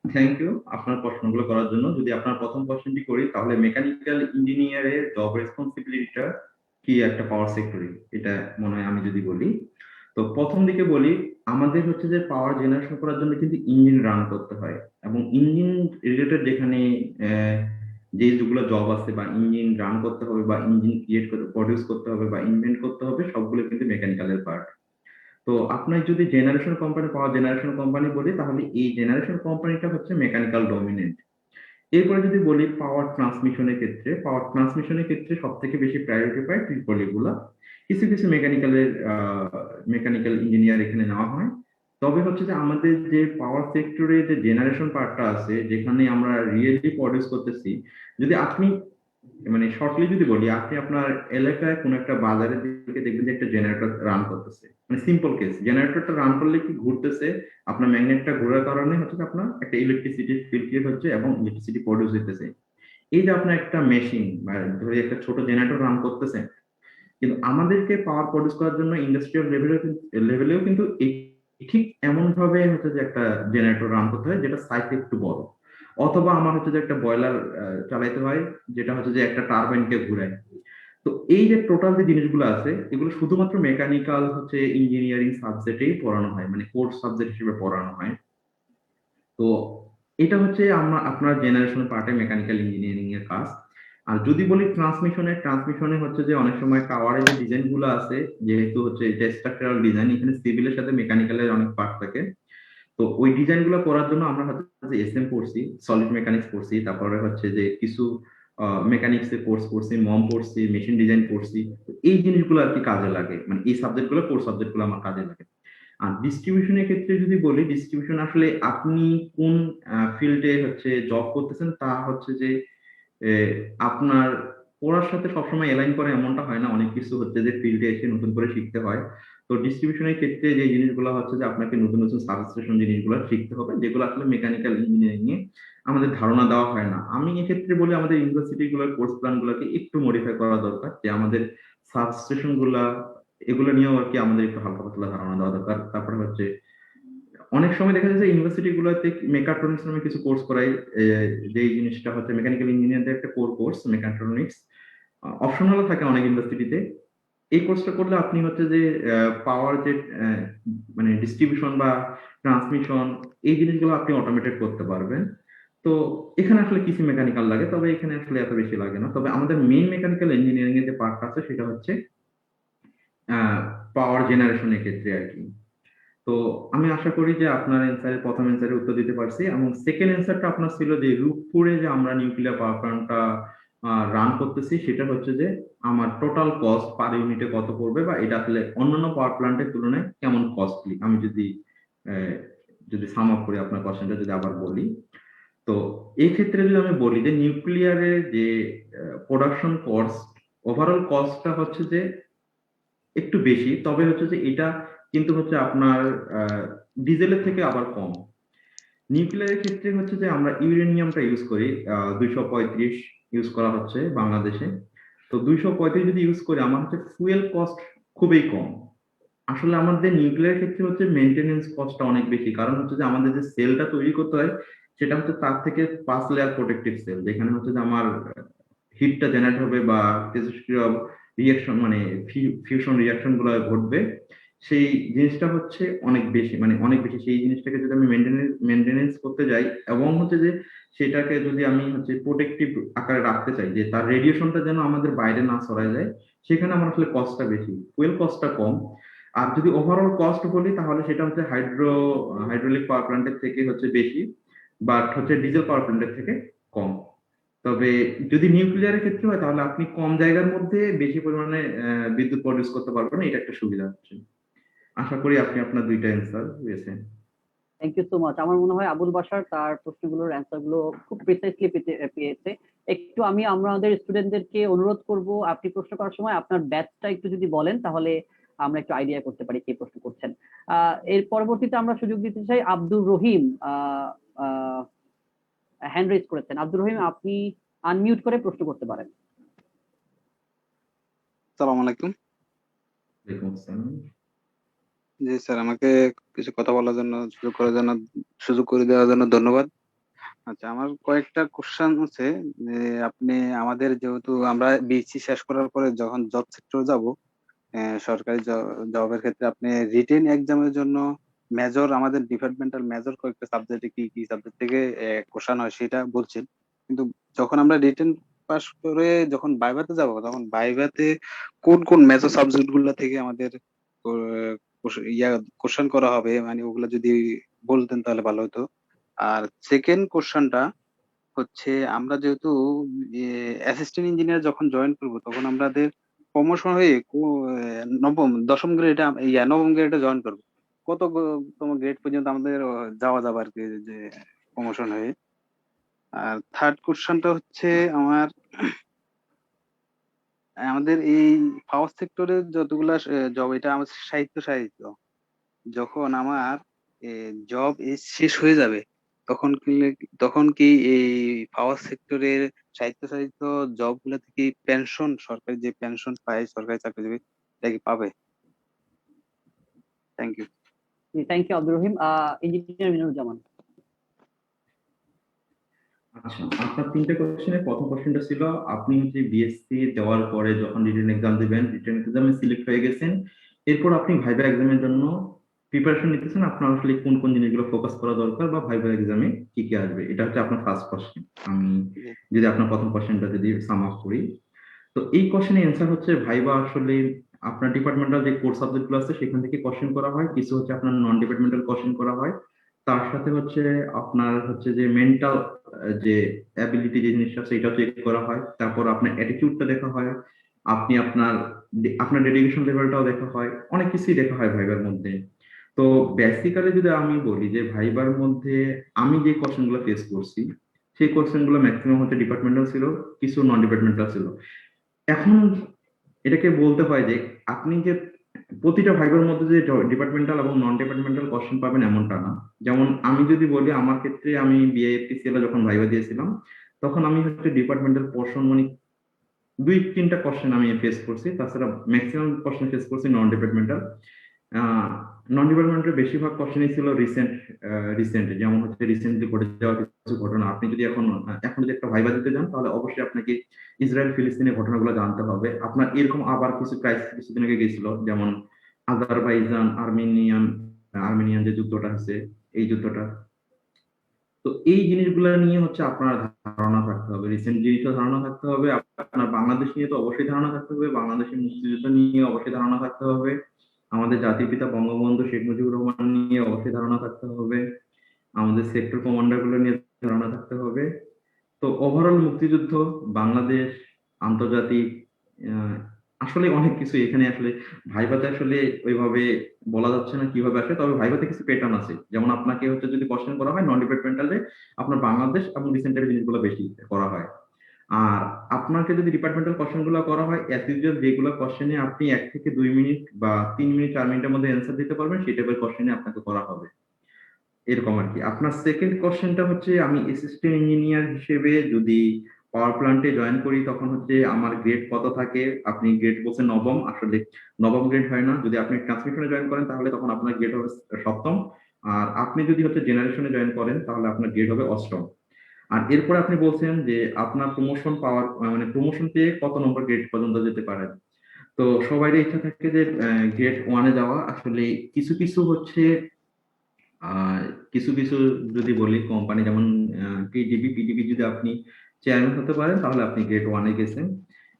Thank you আপনার প্রশ্নগুলো করার জন্য। যদি আপনার প্রথম কোশ্চেনটি করি, তাহলে মেকানিক্যাল ইঞ্জিনিয়ারের জব রেসপন্সিবিলিটিটা কি একটা পাওয়ার সেক্টরে, এটা মনে হয় আমি যদি বলি, তো প্রথম দিকে বলি, আমাদের হচ্ছে যে পাওয়ার জেনারেশন করার জন্য কিন্তু ইঞ্জিন রান করতে হয়, এবং ইঞ্জিন রিলেটেড যেখানে যেগুলো জব আছে বা ইঞ্জিন রান করতে হবে বা ইঞ্জিন ক্রিয়েট করতে প্রডিউস করতে হবে বা ইনভেন্ট করতে হবে, সবগুলো কিন্তু মেকানিক্যালের পার্ট। তো আপনার যদি জেনারেশন কোম্পানি, পাওয়ার জেনারেশন কোম্পানি বলি, তাহলে এই জেনারেশন কোম্পানিটা হচ্ছে মেকানিক্যাল ডমিনেন্ট। এরপরে যদি বলি পাওয়ার ট্রান্সমিশনের ক্ষেত্রে, পাওয়ার ট্রান্সমিশনের ক্ষেত্রে সব থেকে বেশি প্রায়োরিটি পায় ট্রিপল গুলা। কিছু কিছু মেকানিক্যাল ইঞ্জিনিয়ার এখানে নেওয়া হয়। তবে হচ্ছে যে আমাদের যে পাওয়ার সেক্টরে যে জেনারেশন পার্টটা আছে, যেখানে আমরা রিয়েলি প্রডিউস করতেছি, যদি আপনি মানে শর্টলি যদি বলি, আপনি আপনার এলাকায় কোন একটা বাজারের দিকে দেখবেন যে একটা জেনারেটর রান করতেছে, মানে সিম্পল কেস, জেনারেটরটা রান করলে কি ঘুরতেছে, আপনার ম্যাগনেটটা ঘোরার কারণে হচ্ছে আপনার একটা ইলেকট্রিসিটি ফিল্ড ক্রিয়েট হচ্ছে এবং ইলেকট্রিসিটি প্রডিউস হইতেছে। এই যে আপনার একটা মেশিন বা ধরে একটা ছোট জেনারেটর রান করতেছে, কিন্তু আমাদেরকে পাওয়ার প্রডিউস করার জন্য ইন্ডাস্ট্রিয়াল লেভেলেও কিন্তু ঠিক এমন ভাবে হচ্ছে যে একটা জেনারেটর রান করতে হয় যেটা সাইজ একটু বড়, অথবা আমার হচ্ছে যে একটা বয়লার চালাইতে হয় যেটা হচ্ছে যে একটা টারবাইনকে ঘুরায়। তো এই যে টোটাল যে জিনিসগুলো আছে, এগুলো শুধুমাত্র মেকানিক্যাল হচ্ছে ইঞ্জিনিয়ারিং সাবজেক্টেই পড়ানো হয়, মানে কোর্স সাবজেক্ট হিসেবে পড়ানো হয়। তো এটা হচ্ছে আপনার জেনারেশন পার্টে মেকানিক্যাল ইঞ্জিনিয়ারিং এর কাজ। আর যদি বলি ট্রান্সমিশনে হচ্ছে যে অনেক সময় টাওয়ারের যে ডিজাইন গুলো আছে, যেহেতু হচ্ছে এটা স্ট্রাকচারাল ডিজাইন, এখানে সিভিলের সাথে মেকানিক্যালের অনেক পার্ট থাকে। তো ওই ডিজাইন গুলো করার জন্য আমরা হচ্ছে এসএম পড়ছি, সলিড মেকানিক্স পড়ছি, তারপরে হচ্ছে যে কিছু মেকানিক্স এর কোর্স করছি, মম পড়ছি, মেশিন ডিজাইন পড়ছি। এই জিনিসগুলো আর কি কাজে লাগে, মানে এই সাবজেক্টগুলো, কোর্স সাবজেক্টগুলো আমার কাজে লাগে। আর ডিস্ট্রিবিউশনের ক্ষেত্রে যদি বলি, ডিস্ট্রিবিউশন আসলে আপনি কোন ফিল্ডে হচ্ছে জব করতেছেন তা হচ্ছে যে আপনার পড়ার সাথে সবসময় অ্যালাইন করে এমনটা হয় না, অনেক কিছু হচ্ছে যে ফিল্ডে এসে নতুন করে শিখতে হয়। তো ডিস্ট্রিবিউশনের ক্ষেত্রে যে জিনিসগুলো হচ্ছে যে আপনাকে নতুন নতুন সাবস্টেশন জিনিসগুলো শিখতে হবে, যেগুলো আসলে মেকানিক্যাল ইঞ্জিনিয়ারিং এ আমাদের ধারণা দেওয়া হয় না। আমি এক্ষেত্রে বলি আমাদের ইউনিভার্সিটি গুলোর কোর্স প্ল্যান গুলোকে একটু মডিফাই করা দরকার, যে আমাদের সাবস্টেশন গুলা এগুলো নিয়েও আর কি আমাদের একটু হালকা পাতলা ধারণা দেওয়া দরকার। তারপরে হচ্ছে অনেক সময় দেখা যায় যে ইউনিভার্সিটি গুলোতে মেকাট্রনিক্স নামে কিছু কোর্স করায়, যে জিনিসটা হচ্ছে মেকানিক্যাল ইঞ্জিনিয়ারদের একটা কোর কোর্স মেকাট্রনিক্স, অপশনাল থাকে অনেক ইউনিভার্সিটিতে। এই কোর্সটা করলে আপনি হচ্ছে যে পাওয়ার যে মানে ডিস্ট্রিবিউশন বা ট্রান্সমিশন, এই জিনিসগুলো আপনি অটোমেটেড করতে পারবেন। তো এখানে আসলে কিছু মেকানিক্যাল লাগে, তবে এখানে আসলে এত বেশি লাগে না। তবে আমাদের মেইন মেকানিক্যাল ইঞ্জিনিয়ারিং এর যে পার্ট আছে সেটা হচ্ছে পাওয়ার জেনারেশনের ক্ষেত্রে আর কি। তো আমি আশা করি যে আপনার প্রথম অ্যান্সারের উত্তর দিতে পারছি, এবং সেকেন্ড অ্যান্সারটা আপনার ছিল যে রূপপুরে যে আমরা নিউক্লিয়ার পাওয়ার প্ল্যান্টটা রান করতেছি, সেটা হচ্ছে যে আমার টোটাল কস্ট পার ইউনিটে কত পড়বে, বা এটা আসলে অন্যান্য পাওয়ার প্ল্যান্টের তুলনায় কেমন কস্টলি। আমি আহ, যদি সাম আপ করি আপনার কোশ্চেনটা যদি আবার বলি, তো এই ক্ষেত্রে যদি আমি বলি যে নিউক্লিয়ারের যে প্রোডাকশন কস্ট, ওভারঅল কস্টটা হচ্ছে যে একটু বেশি, তবে হচ্ছে যে এটা কিন্তু হচ্ছে আপনার ডিজেলের থেকে আবার কম। নিউক্লিয়ারের ক্ষেত্রে হচ্ছে যে আমরা ইউরেনিয়ামটা ইউজ করি, 235 ইউজ করা হচ্ছে বাংলাদেশে। তো 235 যদি ইউজ করি, আমার হচ্ছে ফুয়েল কস্ট খুবই কম। আসলে আমাদের নিউক্লিয়ার ক্ষেত্রে হচ্ছে মেনটেনেন্স কস্টটা অনেক বেশি, কারণ হচ্ছে যে আমাদের যে সেলটা তৈরি করতে হয় সেটা হচ্ছে তার থেকে 5 লেয়ার প্রোটেক্টিভ সেল, যেখানে হচ্ছে যে আমার হিটটা জেনারেট হবে বা তেজস্ক্রিয় রিয়াকশন মানে ফিউশন রিয়াকশন গুলো ঘটবে, সেই জিনিসটা হচ্ছে অনেক বেশি, মানে অনেক বেশি। সেই জিনিসটাকে যদি আমি মেনটেনেন্স করতে যাই, এবং হচ্ছে যে সেটাকে যদি আমি হচ্ছে প্রোটেক্টিভ আকারে রাখতে চাই, যে তার রেডিয়েশনটা যেন আমাদের বাইরে না ছড়ায় যায়, সেখানে আমার আসলে কস্টটা বেশি, ফুয়েল কস্টটা কম। আর যদি ওভারঅল কস্ট বলি, তাহলে সেটা হচ্ছে হাইড্রোলিক পাওয়ার প্ল্যান্টের থেকে হচ্ছে বেশি, বাট হচ্ছে ডিজেল পাওয়ার প্ল্যান্টের থেকে কম। তবে যদি নিউক্লিয়ারের ক্ষেত্রে হয়, তাহলে আপনি কম জায়গার মধ্যে বেশি পরিমাণে বিদ্যুৎ প্রডিউস করতে পারবেন, এটা একটা সুবিধা হচ্ছে। আশা করি আপনি আপনার দুইটা অ্যান্সার পেয়েছেন। Thank you so much. আমার মনে হয় আবুল বাশার তার প্রশ্নগুলোর অ্যান্সার গুলো খুব প্রিসাইসলি পেয়েছে। একটু আমাদের স্টুডেন্টদেরকে অনুরোধ করব, আপনি প্রশ্ন করার সময় আপনার ব্যাচটা একটু যদি বলেন, তাহলে আমরা একটু আইডিয়া করতে পারি কে প্রশ্ন করছেন। এর পরবর্তীতে আমরা সুযোগ দিতে চাই আব্দুর রহিম, হ্যান্ড রেজ করেছেন। আব্দুর রহিম, আপনি আনমিউট করে প্রশ্ন করতে পারেন। আসসালামু আলাইকুম। ওয়ালাইকুম আসসালাম। জি স্যার, আমাকে কিছু কথা বলার জন্য সুযোগ করে দেওয়ার জন্য ধন্যবাদ। আচ্ছা, আমার কয়েকটা কোশ্চেন আছে যে আপনি আমাদের যেহেতু আমরা বিএসসি শেষ করার পরে যখন জব সেক্টরে যাব, সরকারি জবের ক্ষেত্রে আপনি রিটেন এক্সামের জন্য মেজর আমাদের ডিপার্টমেন্টাল মেজর কয়েকটা সাবজেক্টে কি কি সাবজেক্ট থেকে কোশ্চেন হয় সেটা বলছেন, কিন্তু যখন আমরা রিটেন পাস করে যখন ভাইভাতে যাব তখন ভাইভাতে কোন কোন মেজর সাবজেক্ট গুলা থেকে আমাদের কোশ্চেন করা হবে, মানে ওগুলা যদি বলতেন তাহলে ভালো হতো। আর সেকেন্ড কোশ্চেনটা হচ্ছে, আমরা যেহেতু অ্যাসিস্ট্যান্ট ইঞ্জিনিয়ার যখন জয়েন করব তখন আমাদের প্রমোশন হয়ে দশম গ্রেডে নবম গ্রেডে জয়েন করবো, কততম গ্রেড পর্যন্ত আমাদের যাওয়া যাবে আর কি, যে প্রমোশন হয়ে। আর থার্ড কোশ্চেনটা হচ্ছে আমাদের এই পাওয়ার সেক্টরের যতগুলা জব, এটা আমার সাহিত্য যখন আমার জব শেষ হয়ে যাবে তখন কি এই পাওয়ার সেক্টরের সাহিত্য জব গুলা থেকে পেনশন, সরকারি যে পেনশন পায় সরকারি চাকরিজীবী, এটা কি পাবে? Thank you. Thank you Abdur Rahim. Engineer Minuzzaman. আচ্ছা, আপনার তিনটে কোশ্চেনের প্রথম কোশ্চেনটা ছিল আপনি হচ্ছে বিএসসি দেওয়ার পরে যখন রিটেন এক্সাম দিবেন, রিটেন এক্সামে সিলেক্ট হয়ে গেছেন, এরপর আপনি ভাইভা এক্সামের জন্য প্রিপারেশন নিতেছেন, আপনার আসলে কোন কোন জিনিসগুলো ফোকাস করা দরকার বা ভাইভা এক্সামে কি কি আসবে, এটা হচ্ছে আপনার ফার্স্ট কোশ্চেন। আমি যদি আপনার প্রথম কোশ্চেনটা যদি সাম আপ করি, তো এই কোশ্চেনের অ্যান্সার হচ্ছে ভাইভা আসলে আপনার ডিপার্টমেন্টাল যে কোর সাবজেক্টগুলো আছে সেখান থেকে কোশ্চেন করা হয়, কিছু হচ্ছে আপনার নন ডিপার্টমেন্টাল কোশ্চেন করা হয়, তার সাথে হচ্ছে আপনার হচ্ছে যে মেন্টাল যে অ্যাবিলিটি যে জিনিসটা আছে এটাও চেক করা হয়, তারপর আপনার অ্যাটিটিউডটা দেখা হয়, আপনি আপনার ডেডিকেশন লেভেলটাও দেখা হয়, অনেক কিছুই দেখা হয় ভাইবার মধ্যে। তো বেসিক্যালি যদি আমি বলি যে ভাইবার মধ্যে আমি যে কোশ্চেন গুলো ফেস করছি সেই কোশ্চেন গুলো ম্যাক্সিমাম হচ্ছে ডিপার্টমেন্টাল ছিল, কিছু নন ডিপার্টমেন্টাল ছিল। এখন এটাকে বলতে হয় যে আপনি যে প্রতিটা ভাইবার মধ্যে যে ডিপার্টমেন্টাল এবং নন ডিপার্টমেন্টাল কোশ্চেন পাবেন এমনটা না। যেমন আমি যদি বলি আমার ক্ষেত্রে, আমি বিএফপিসিএল যখন ভাইবা দিয়েছিলাম তখন আমি হচ্ছে ডিপার্টমেন্টাল পোর্শন মানে 2-3টা কোশ্চেন আমি ফেস করছি, তাছাড়া ম্যাক্সিমাম কোশ্চেন ফেস করছি নন ডিপার্টমেন্টাল। নন ডিপার্টমেন্টের বেশিরভাগ কোশ্চেনই ছিল রিসেন্ট, যেমন হচ্ছে রিসেন্টলি ঘটে যাওয়া কিছু ঘটনা। আপনি যদি এখন যদি একটা ভাইবা দিতে যান তাহলে অবশ্যই আপনাকে ইসরায়েল ফিলিস্তিনের ঘটনাগুলো জানতে হবে। আপনার এরকম আবার কিছু ক্রাইসিস কিছুদিন আগে গেছিল, যেমন আজারবাইজান আর্মেনিয়ান যে যুদ্ধটা হচ্ছে, এই যুদ্ধটা। তো এই জিনিসগুলো নিয়ে হচ্ছে আপনার ধারণা থাকতে হবে, রিসেন্ট জিনিসটা ধারণা থাকতে হবে, আপনার বাংলাদেশ নিয়ে তো অবশ্যই ধারণা থাকতে হবে, বাংলাদেশের মুক্তিযুদ্ধ নিয়ে অবশ্যই ধারণা থাকতে হবে, আমাদের জাতির পিতা বঙ্গবন্ধু শেখ মুজিবুর রহমান নিয়ে অবশ্যই ধারণা থাকতে হবে, আমাদের সেক্টর কমান্ডার গুলো নিয়ে ধারণা থাকতে হবে। তো ওভারঅল মুক্তিযুদ্ধ, বাংলাদেশ, আন্তর্জাতিক, আসলে অনেক কিছু এখানে আসলে ভাইভাতে আসলে ওইভাবে বলা যাচ্ছে না কিভাবে আসে, তবে ভাইভাতে কিছু প্যাটার্ন আছে। যেমন আপনাকে হচ্ছে যদি কোশ্চেন করা হয় নন ডিপার্টমেন্টালে, আপনার বাংলাদেশ এবং রিসেন্টের জিনিসগুলো বেশি করা হয়। আর আপনাকে যদি ডিপার্টমেন্টাল কোশ্চেন গুলো করা হয় অ্যাজ ইউজুয়াল, যেগুলো কোশ্চেনে আপনি 1 থেকে 2 মিনিট বা 3 মিনিট 4 মিনিটের মধ্যে অ্যান্সার দিতে পারবেন সেই টাইপের কোশ্চেনে আপনাকে করা হবে, এরকম আর কি। আপনার সেকেন্ড কোশ্চেনটা হচ্ছে, আমি অ্যাসিস্ট্যান্ট ইঞ্জিনিয়ার হিসেবে যদি পাওয়ার প্ল্যান্টে জয়েন করি তখন হচ্ছে আমার গ্রেড কত থাকে। আপনি গ্রেড বলছেন নবম, আসলে নবম গ্রেড হয় না। যদি আপনি ট্রান্সমিশনে জয়েন করেন তাহলে তখন আপনার গ্রেড হবে সপ্তম, আর আপনি যদি হচ্ছে জেনারেশনে জয়েন করেন তাহলে আপনার গ্রেড হবে অষ্টম। আর এরপরে আপনি বলছেন যে আপনার প্রমোশন পাওয়ার মানে প্রমোশন পেয়ে কত নম্বর গ্রেড পর্যন্ত যেতে পারেন। তো সবারই ইচ্ছা থাকে যে গ্রেড ওয়ানে যাওয়া। আসলে কিছু কিছু হচ্ছে কিছু কিছু যদি বলি কোম্পানি, যেমন পিডিবি যদি আপনি চেয়ারম্যান হতে পারেন তাহলে আপনি গ্রেড ওয়ানে গেছেন।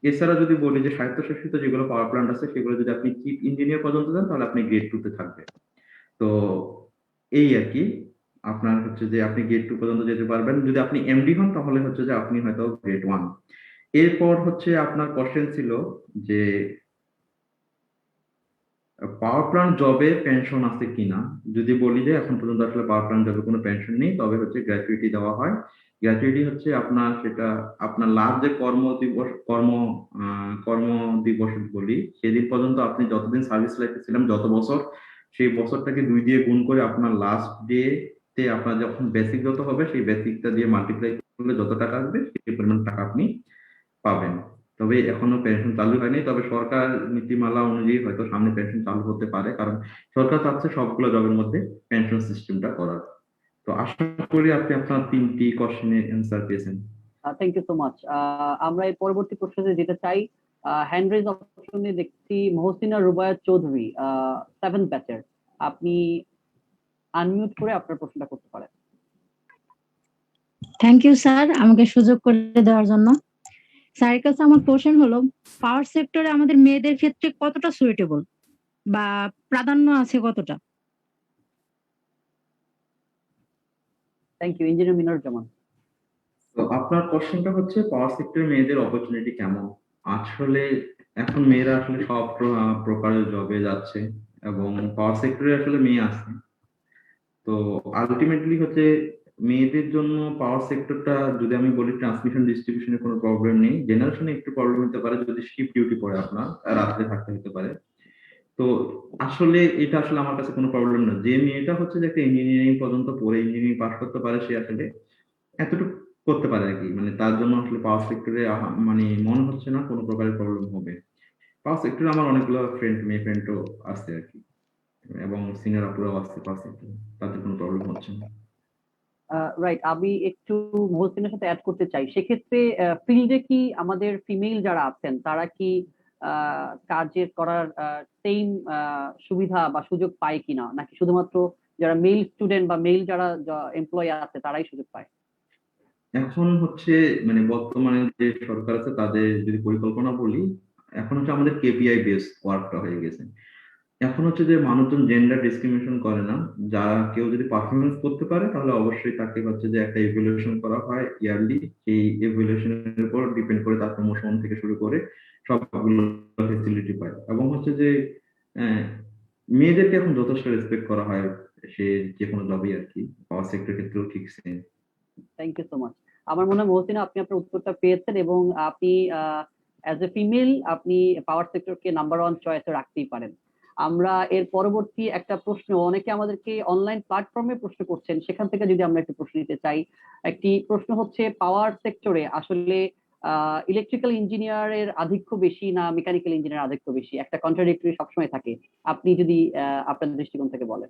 এছাড়া যদি বলি যে স্বায়ত্তশাসিত যেগুলো পাওয়ার প্ল্যান্ট আছে সেগুলো যদি আপনি চিফ ইঞ্জিনিয়ার পর্যন্ত যান তাহলে আপনি গ্রেড 2 তে থাকবেন। তো এই আর কি, আপনার হচ্ছে যে আপনি গ্রেড 2 পর্যন্ত যেতে পারবেন। যদি আপনি এমডি হন তাহলে হচ্ছে যে আপনি হয়তো গ্রেড 1। এরপর হচ্ছে আপনার কোশ্চেন ছিল যে পাওয়ার প্ল্যান্ট জবে পেনশন আছে কিনা, যদি বলি যে এখন পর্যন্ত আসলে পাওয়ার প্ল্যান্ট জবে কোনো পেনশন নেই, তবে হচ্ছে গ্র্যাচুইটি দেওয়া হয়। গ্র্যাচুইটি হচ্ছে আপনার সেটা আপনার লাস্ট যে কর্ম দিবস বলি, সেদিন পর্যন্ত আপনি যতদিন সার্ভিস লাইফে ছিলেন, যত বছর, সেই বছরটাকে 2 দিয়ে গুণ করে আপনার লাস্ট ডে তে আপনার যখন বেসিক যত হবে সেই বেসিকটা দিয়ে মাল্টিপ্লাই করলে যত টাকা আসবে সেই পরিমাণ টাকা আপনি পাবেন। তবে এখনো পেনশন চালু হয়নি, তবে সরকার নীতিমালা অনুযায়ী হয়তো সামনে পেনশন চালু হতে পারে, কারণ সরকার চাচ্ছে সবগুলো জবের মধ্যে পেনশন সিস্টেমটা করার। তো আশা করি আপনি আপনার 3টি কোশ্চেনের অ্যান্সার পেয়েছেন। Thank you so much. আমরা এই পরবর্তী প্রশ্নে যেতে চাই। হ্যান্ড রেজ অপশনে দেখছি মহসিনা রুবায়া চৌধুরী, 7th ব্যাচের। আপনি আনমিউট করে আপনার প্রশ্নটা করতে পারেন। থ্যাংক ইউ স্যার, আমাকে সুযোগ করে দেওয়ার জন্য। স্যারের কাছে আমার কোশ্চেন হলো, পাওয়ার সেক্টরে আমাদের মেয়েদের ক্ষেত্রে কতটা সুইটেবল বা প্রাধান্য আছে কতটা? Thank you. Engineer Minar Zaman. তো আপনার কোশ্চেনটা হচ্ছে পাওয়ার সেক্টরে মেয়েদের অপরচুনিটি কেমন। আসলে এখন মেয়েরা আসলে সব প্রকারের জবে যাচ্ছে এবং পাওয়ার সেক্টরে আসলে মেয়ে আছে। তো আলটিমেটলি হচ্ছে মেয়েদের জন্য পাওয়ার সেক্টরটা, যদি আমি বলি ট্রান্সমিশন ডিস্ট্রিবিউশনে কোনো প্রবলেম নেই, জেনারেশনে একটু প্রবলেম হতে পারে যদি শিফট ডিউটি পড়ে, আপনার রাত্রে থাকতে হতে পারে। তো আসলে এটা আসলে আমার কাছে কোনো প্রবলেম না। যে মেয়েটা হচ্ছে যে একটা ইঞ্জিনিয়ারিং পর্যন্ত পড়ে ইঞ্জিনিয়ারিং পাস করতে পারে, সে আসলে এতটুকু করতে পারে আর কি, মানে তার জন্য আসলে পাওয়ার সেক্টরে মানে মনে হচ্ছে না কোনো প্রকারের প্রবলেম হবে। পাওয়ার সেক্টরে আমার অনেকগুলো মেয়ে ফ্রেন্ডও আছে আর কি, এবং সিনিয়র আপুরাও আছে পাওয়ার সেক্টরে, তাদের কোনো প্রবলেম হচ্ছে না। রাইট, আমি একটু মহসিনের সাথে অ্যাড করতে চাই। সেক্ষেত্রে ফিল্ডে কি আমাদের ফিমেল যারা আছেন তারা কি কাজের করার সেম সুবিধা বা সুযোগ পায় কিনা, নাকি শুধুমাত্র যারা মেল স্টুডেন্ট বা মেল যারা এমপ্লয়ি আছে তারাই সুযোগ পায়? এখন হচ্ছে মানে বর্তমানে যে সরকার আছে তাদের যদি পরিকল্পনা বলি, এখন হচ্ছে আমাদের কেপিআই বেস ওয়ার্কটা হয়ে গেছে। এখন হচ্ছে যে মানুষজন জেন্ডার ডিসক্রিমিনেশন করে না, যারা কেউ যদি পারফরমেন্স করতে পারে তাহলে অবশ্যই তাকে হচ্ছে যে একটা ইভ্যালুয়েশন করা হয় ইয়ারলি। সেই ইভ্যালুয়েশনের উপর ডিপেন্ড করে তার প্রমোশন থেকে শুরু করে সবগুলো ফেসিলিটি পায়, এবং হচ্ছে যে আহ, মেয়েদেরকে এখন যথেষ্ট রেসপেক্ট করা হয় সে যে কোনো জবই আর কি, পাওয়ার সেক্টর ক্ষেত্রেও ঠিক same. Thank you so much. আমার মনে হয় মহসিনা আপনি আপনার উত্তরটা পেয়েছেন, এবং আপনি অ্যাজ এ ফিমেল আপনি পাওয়ার সেক্টরকে নাম্বার 1 চয়েসে রাখতেই পারেন। আমরা এর পরবর্তী একটা প্রশ্ন, অনেকে আমাদেরকে অনলাইন প্ল্যাটফর্মে প্রশ্ন করছেন, সেখান থেকে যদি আমরা একটু প্রশ্ন নিতে চাই। একটি প্রশ্ন হচ্ছে, পাওয়ার সেক্টরে আসলে ইলেকট্রিক্যাল ইঞ্জিনিয়ারের আধিক্য বেশি না মেকানিক্যাল ইঞ্জিনিয়ার আধিক্য বেশি? একটা কন্ট্রাডিক্টরি সবসময় থাকে, আপনি যদি আপনার দৃষ্টিকোণ থেকে বলেন।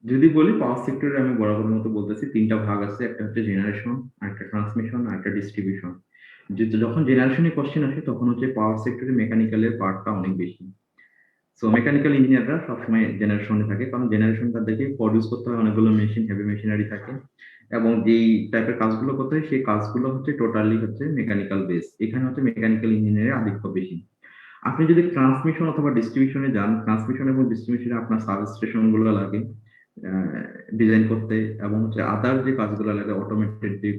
যদি বলি পাওয়ার সেক্টরে আমি বরাবর মতো বলতেছি 3টা ভাগ আছে, একটা হচ্ছে জেনারেশন, একটা ট্রান্সমিশন, আর একটা ডিস্ট্রিবিউশন। যখন জেনারেশনে কোশ্চেন আসে তখন হচ্ছে পাওয়ার সেক্টরে মেকানিক্যালের পার্টটা অনেক বেশি। সো মেকানিক্যাল ইঞ্জিনিয়াররা সবসময় জেনারেশনে থাকে, কারণ জেনারেশন তাদেরকে প্রডিউস করতে হয় অনেকগুলো মেশিন, হেভি মেশিনারি থাকে, এবং যেই টাইপের কাজগুলো করতে হয় সেই কাজগুলো হচ্ছে টোটালি হচ্ছে মেকানিক্যাল বেস। এখানে হচ্ছে মেকানিক্যাল ইঞ্জিনিয়ারের আধিক্য বেশি। আপনি যদি ট্রান্সমিশন অথবা ডিস্ট্রিবিউশনে যান, ট্রান্সমিশন এবং ডিস্ট্রিবিউশনে আপনার সাবস্টেশন গুলো লাগে ডিজাইন করতে, এবং হচ্ছে আদার যে কাজগুলো লাগে, অটোমেটেড যে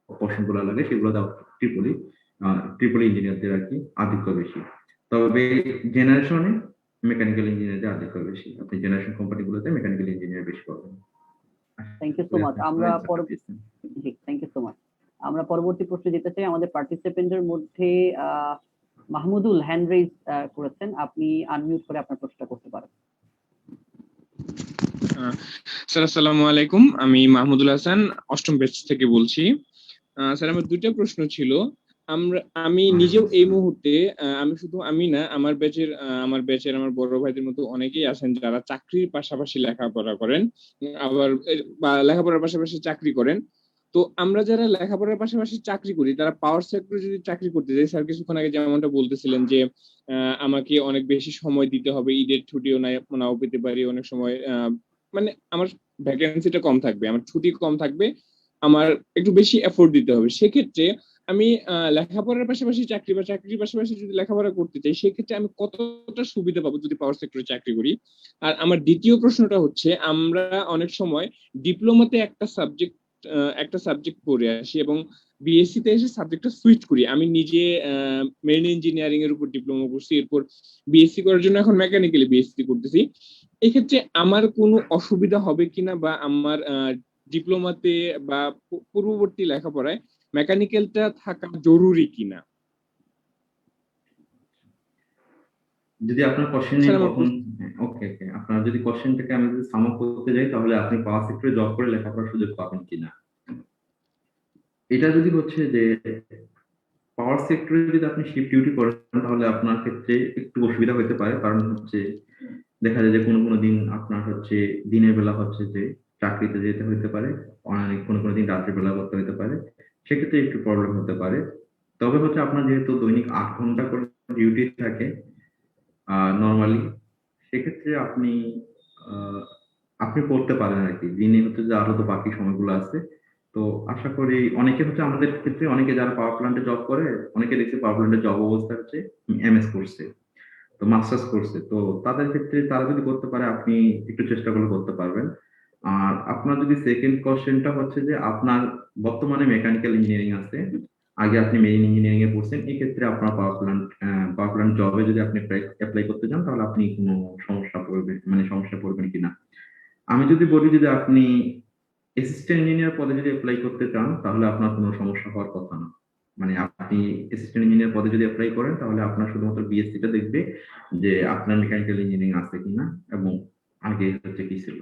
পোর্শন গুলো লাগে, সেগুলো ট্রিপলি ট্রিপলি ইঞ্জিনিয়ারদের আর কি আধিক্য বেশি। তবে জেনারেশনে মেকানিক্যাল ইঞ্জিনিয়ারদের আধিক্য বেশি, আপনি জেনারেশন কোম্পানিগুলোতে মেকানিক্যাল ইঞ্জিনিয়ার বেশি পাবেন। Thank you so much. জি, থ্যাংক ইউ সো মাচ। আমরা পরবর্তী প্রশ্নে যেতে চাই। আমাদের পার্টিসিপেন্টের মধ্যে মাহমুদুল হ্যান্ড রেজ করেছেন, আপনি আনমিউট করে আপনার প্রশ্নটা করতে পারেন। স্যার আসসালামু আলাইকুম, আমি মাহমুদুল হাসান 8ম ব্যাচ থেকে বলছি। স্যার আমার 2টা প্রশ্ন ছিল। আমি নিজেও এই মুহূর্তে আমি না, আমার ব্যাচের আমার বড় ভাইদের মতো অনেকেই আছেন যারা চাকরির পাশাপাশি লেখাপড়া করেন, আবার লেখাপড়ার পাশাপাশি চাকরি করেন। তো আমরা যারা লেখাপড়ার পাশাপাশি চাকরি করি তারা পাওয়ার সেক্টরে যদি চাকরি করতে যাই, স্যার কিছুক্ষণ আগে যেমনটা বলতেছিলেন যে আমাকে অনেক বেশি সময় দিতে হবে, ঈদের ছুটিও নাও পেতে পারি অনেক সময়, মানে আমার ভ্যাকেন্সিটা কম থাকবে, আমার ছুটি কম থাকবে, আমার একটু বেশি এফোর্ট দিতে হবে। সেক্ষেত্রে আমি লেখাপড়ার পাশাপাশি চাকরি বা চাকরির পাশাপাশি যদি লেখাপড়া করতে চাই, সেক্ষেত্রে আমি কতটা সুবিধা পাবো যদি পাওয়ার সেক্টরে চাকরি করি? আর আমার দ্বিতীয় প্রশ্নটা হচ্ছে, আমরা অনেক সময় ডিপ্লোমাতে একটা সাবজেক্ট পড়ে আসি এবং বিএসসি তে এসে সাবজেক্টটা সুইচ করি। আমি নিজে মেরিন ইঞ্জিনিয়ারিং এর উপর ডিপ্লোমা করছি, এরপর বিএসসি করার জন্য এখন মেকানিক্যালি বিএসসি করতেছি। এক্ষেত্রে আমার কোনো অসুবিধা হবে কিনা, বা আমার ডিপ্লোমাতে বা পূর্ববর্তী লেখাপড়ায় মেকানিক্যালটা থাকা জরুরি কিনা? যদি আপনার কোশ্চেনে স্যার আমার প্রথম, ওকে ওকে, আপনার যদি কোশ্চেনটাকে আমি যদি সাম আপ করতে যাই, তাহলে আপনি পাওয়ার সেক্টরে জব করে লেখাপড়ার সুযোগ পাবেন কিনা, এটা যদি হচ্ছে যে পাওয়ার সেক্টরে যদি আপনি শিফট ডিউটি করেন, তাহলে আপনার ক্ষেত্রে একটু অসুবিধা হতে পারে। কারণ হচ্ছে দেখা যায় যে কোনো কোনো দিন আপনার হচ্ছে দিনের বেলা হচ্ছে যে চাকরিতে যেতে হতে পারে, অনেক কোনো কোনো দিন রাত্রে বেলা করতে হতে পারে, সেক্ষেত্রে একটু প্রবলেম হতে পারে। তবে হচ্ছে আপনার যেহেতু দৈনিক 8 ঘন্টা করে ডিউটি থাকে নর্মালি, সেক্ষেত্রে আপনি আপনি করতে পারেন আর কি। দিনে হচ্ছে যে আরো তো বাকি সময়গুলো আছে। তো আশা করি অনেকে হচ্ছে আমাদের ক্ষেত্রে, অনেকে যারা পাওয়ার প্ল্যান্টে জব করে, অনেকে দেখছি পাওয়ার প্ল্যান্টে জব অবস্থা হচ্ছে এমএস করছে, তো মাস্টার্স করছে। তো তাদের ক্ষেত্রে তারা যদি করতে পারে, আপনি একটু চেষ্টা করলে করতে পারবেন। আর আপনার যদি সেকেন্ড কোশ্চেনটা হচ্ছে যে আপনার বর্তমানে মেকানিক্যাল ইঞ্জিনিয়ারিং আছে, আগে আপনি মেরিন ইঞ্জিনিয়ারিং এ পড়ছেন, এই ক্ষেত্রে আপনার পাওয়ার প্ল্যান্ট জবে যদি আপনি অ্যাপ্লাই করতে চান, তাহলে আপনি কোনো সমস্যা পড়বেন, মানে সমস্যা পড়বেন কিনা। আমি যদি বলি, যদি আপনি অ্যাসিস্ট্যান্ট ইঞ্জিনিয়ার পদে যদি অ্যাপ্লাই করতে চান, তাহলে আপনার কোনো সমস্যা হওয়ার কথা না। মানে আপনি অ্যাসিস্ট্যান্ট ইঞ্জিনিয়ার পদে যদি অ্যাপ্লাই করেন, তাহলে আপনার শুধুমাত্র বিএসসি টা দেখবে যে আপনার মেকানিক্যাল ইঞ্জিনিয়ারিং আছে কিনা এবং আগে হচ্ছে কি ছিল।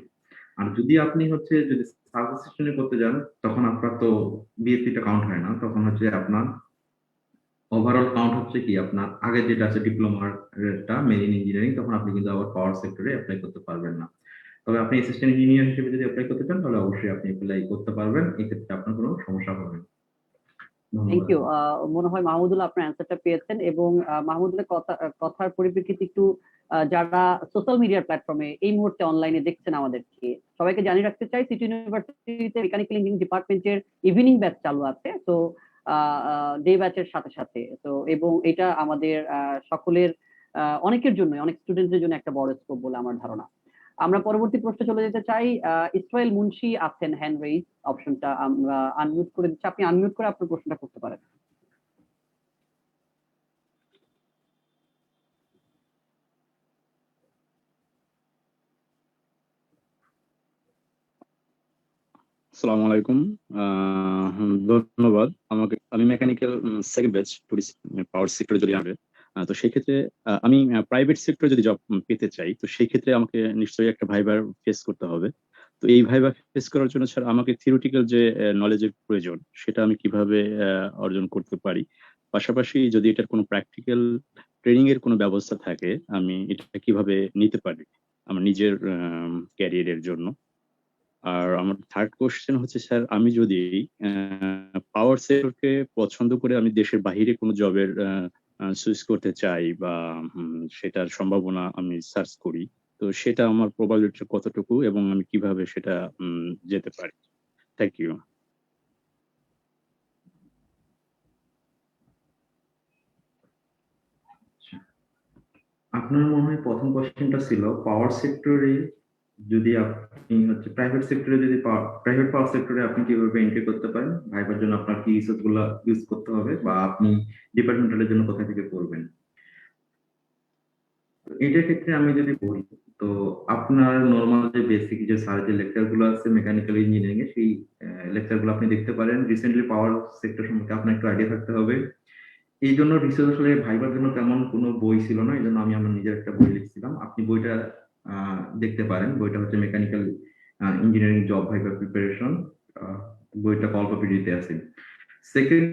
আর যদি আপনি হচ্ছে যদি সাব অ্যাসিস্ট্যান্ট করতে যান, তখন আপনার তো বিএসসি টা কাউন্ট হয় না, তখন হচ্ছে আপনার ওভারঅল কাউন্ট হচ্ছে কি আপনার আগে যেটা আছে ডিপ্লোমার টা মেরিন ইঞ্জিনিয়ারিং, তখন আপনি কিন্তু আবার পাওয়ার সেক্টরে অ্যাপ্লাই করতে পারবেন না। তবে আপনি অ্যাসিস্ট্যান্ট ইঞ্জিনিয়ার হিসেবে যদি অ্যাপ্লাই করতে চান, তাহলে অবশ্যই আপনি অ্যাপ্লাই করতে পারবেন, এক্ষেত্রে আপনার কোনো সমস্যা হবে না। থ্যাংক ধন্যবাদ। ইউ। মনে হয় মাহমুদুল্লাহ আপনার অ্যান্সারটা পেয়েছেন, এবং মাহমুদুল্লাহ কথার পরিপ্রেক্ষিতে একটু যারা সোশ্যাল মিডিয়ার প্ল্যাটফর্মে এই মুহূর্তে অনলাইনে দেখছেন আমাদেরকে, সবাইকে জানিয়ে রাখতে চাই সিটি ইউনিভার্সিটিতে মেকানিক্যাল ইঞ্জিনিয়ারিং ডিপার্টমেন্টের ইভিনিং ব্যাচ চালু আছে। তো ডে ব্যাচের সাথে সাথে তো, এবং এটা আমাদের সকলের অনেকের জন্য, অনেক স্টুডেন্টদের জন্য একটা বড় স্কোপ বলে আমার ধারণা। আমরা পরবর্তী প্রশ্নে চলে যেতে চাই। ইসরায়েল মুন্সি আছেন, হ্যান্ড রেইজ অপশনটা আমরা আনমিউট করে দিচ্ছি, আপনি আনমিউট করে আপনার প্রশ্নটা করতে পারেন। আসসালামু আলাইকুম। ধন্যবাদ। আমি মেকানিক্যাল সেকেন্ড ব্যাচ পাওয়ার সেক্টরে যদি আসবে, তো সেই ক্ষেত্রে আমি প্রাইভেট সেক্টরে যদি জব পেতে চাই, তো সেই ক্ষেত্রে আমাকে নিশ্চয়ই একটা ভাইবার ফেস করতে হবে। তো এই ভাইবা ফেস করার জন্য স্যার আমাকে থিওরিটিক্যাল যে নলেজের প্রয়োজন, সেটা আমি কিভাবে অর্জন করতে পারি? পাশাপাশি যদি এটার কোনো প্র্যাকটিক্যাল ট্রেনিং এর কোনো ব্যবস্থা থাকে, আমি এটা কিভাবে নিতে পারি আমার নিজের ক্যারিয়ারের জন্য? আর আমার থার্ড কোশ্চেন হচ্ছে স্যার, আমি যদি পাওয়ার সেক্টরকে পছন্দ করে আমি দেশের বাহিরে কোনো জবের সুইচ করতে চাই, বা সেটার সম্ভাবনা আমি সার্চ করি, তো সেটা আমার প্রবাবিলিটি কতটুকু এবং আমি কিভাবে সেটা যেতে পারি? Thank you. আপনার মনে হয় প্রথম কোশ্চেনটা ছিল পাওয়ার সেক্টরে যদি আপনি হচ্ছে প্রাইভেট সেক্টরে, যদি প্রাইভেট পাওয়ার সেক্টরে আপনি কিভাবে এন্ট্রি করতে পারেন, ভাইবার জন্য আপনার কি রিসোর্স গুলো ইউজ করতে হবে, বা আপনি ডিপার্টমেন্টালের জন্য কোথা থেকে করবেন। এটার ক্ষেত্রে আমি যদি বলি, তো আপনার নর্মাল যে বেসিক যে স্যার যে লেকচার গুলো আছে মেকানিক্যাল ইঞ্জিনিয়ারিং এ, সেই লেকচার গুলো আপনি দেখতে পারেন। রিসেন্টলি পাওয়ার সেক্টর সম্পর্কে আপনার একটু আইডিয়া থাকতে হবে। এই জন্য রিসার্চ আসলে ভাইবার জন্য তেমন কোনো বই ছিল না, এই জন্য আমি আমার নিজের একটা বই লিখছিলাম। আপনি বইটা দেখতে পারেন। বইটা হচ্ছে মেকানিক্যাল ইঞ্জিনিয়ারিং জব ভাইবার প্রিপারেশন, বইটা কল্পপিডিতে আছে। সেকেন্ড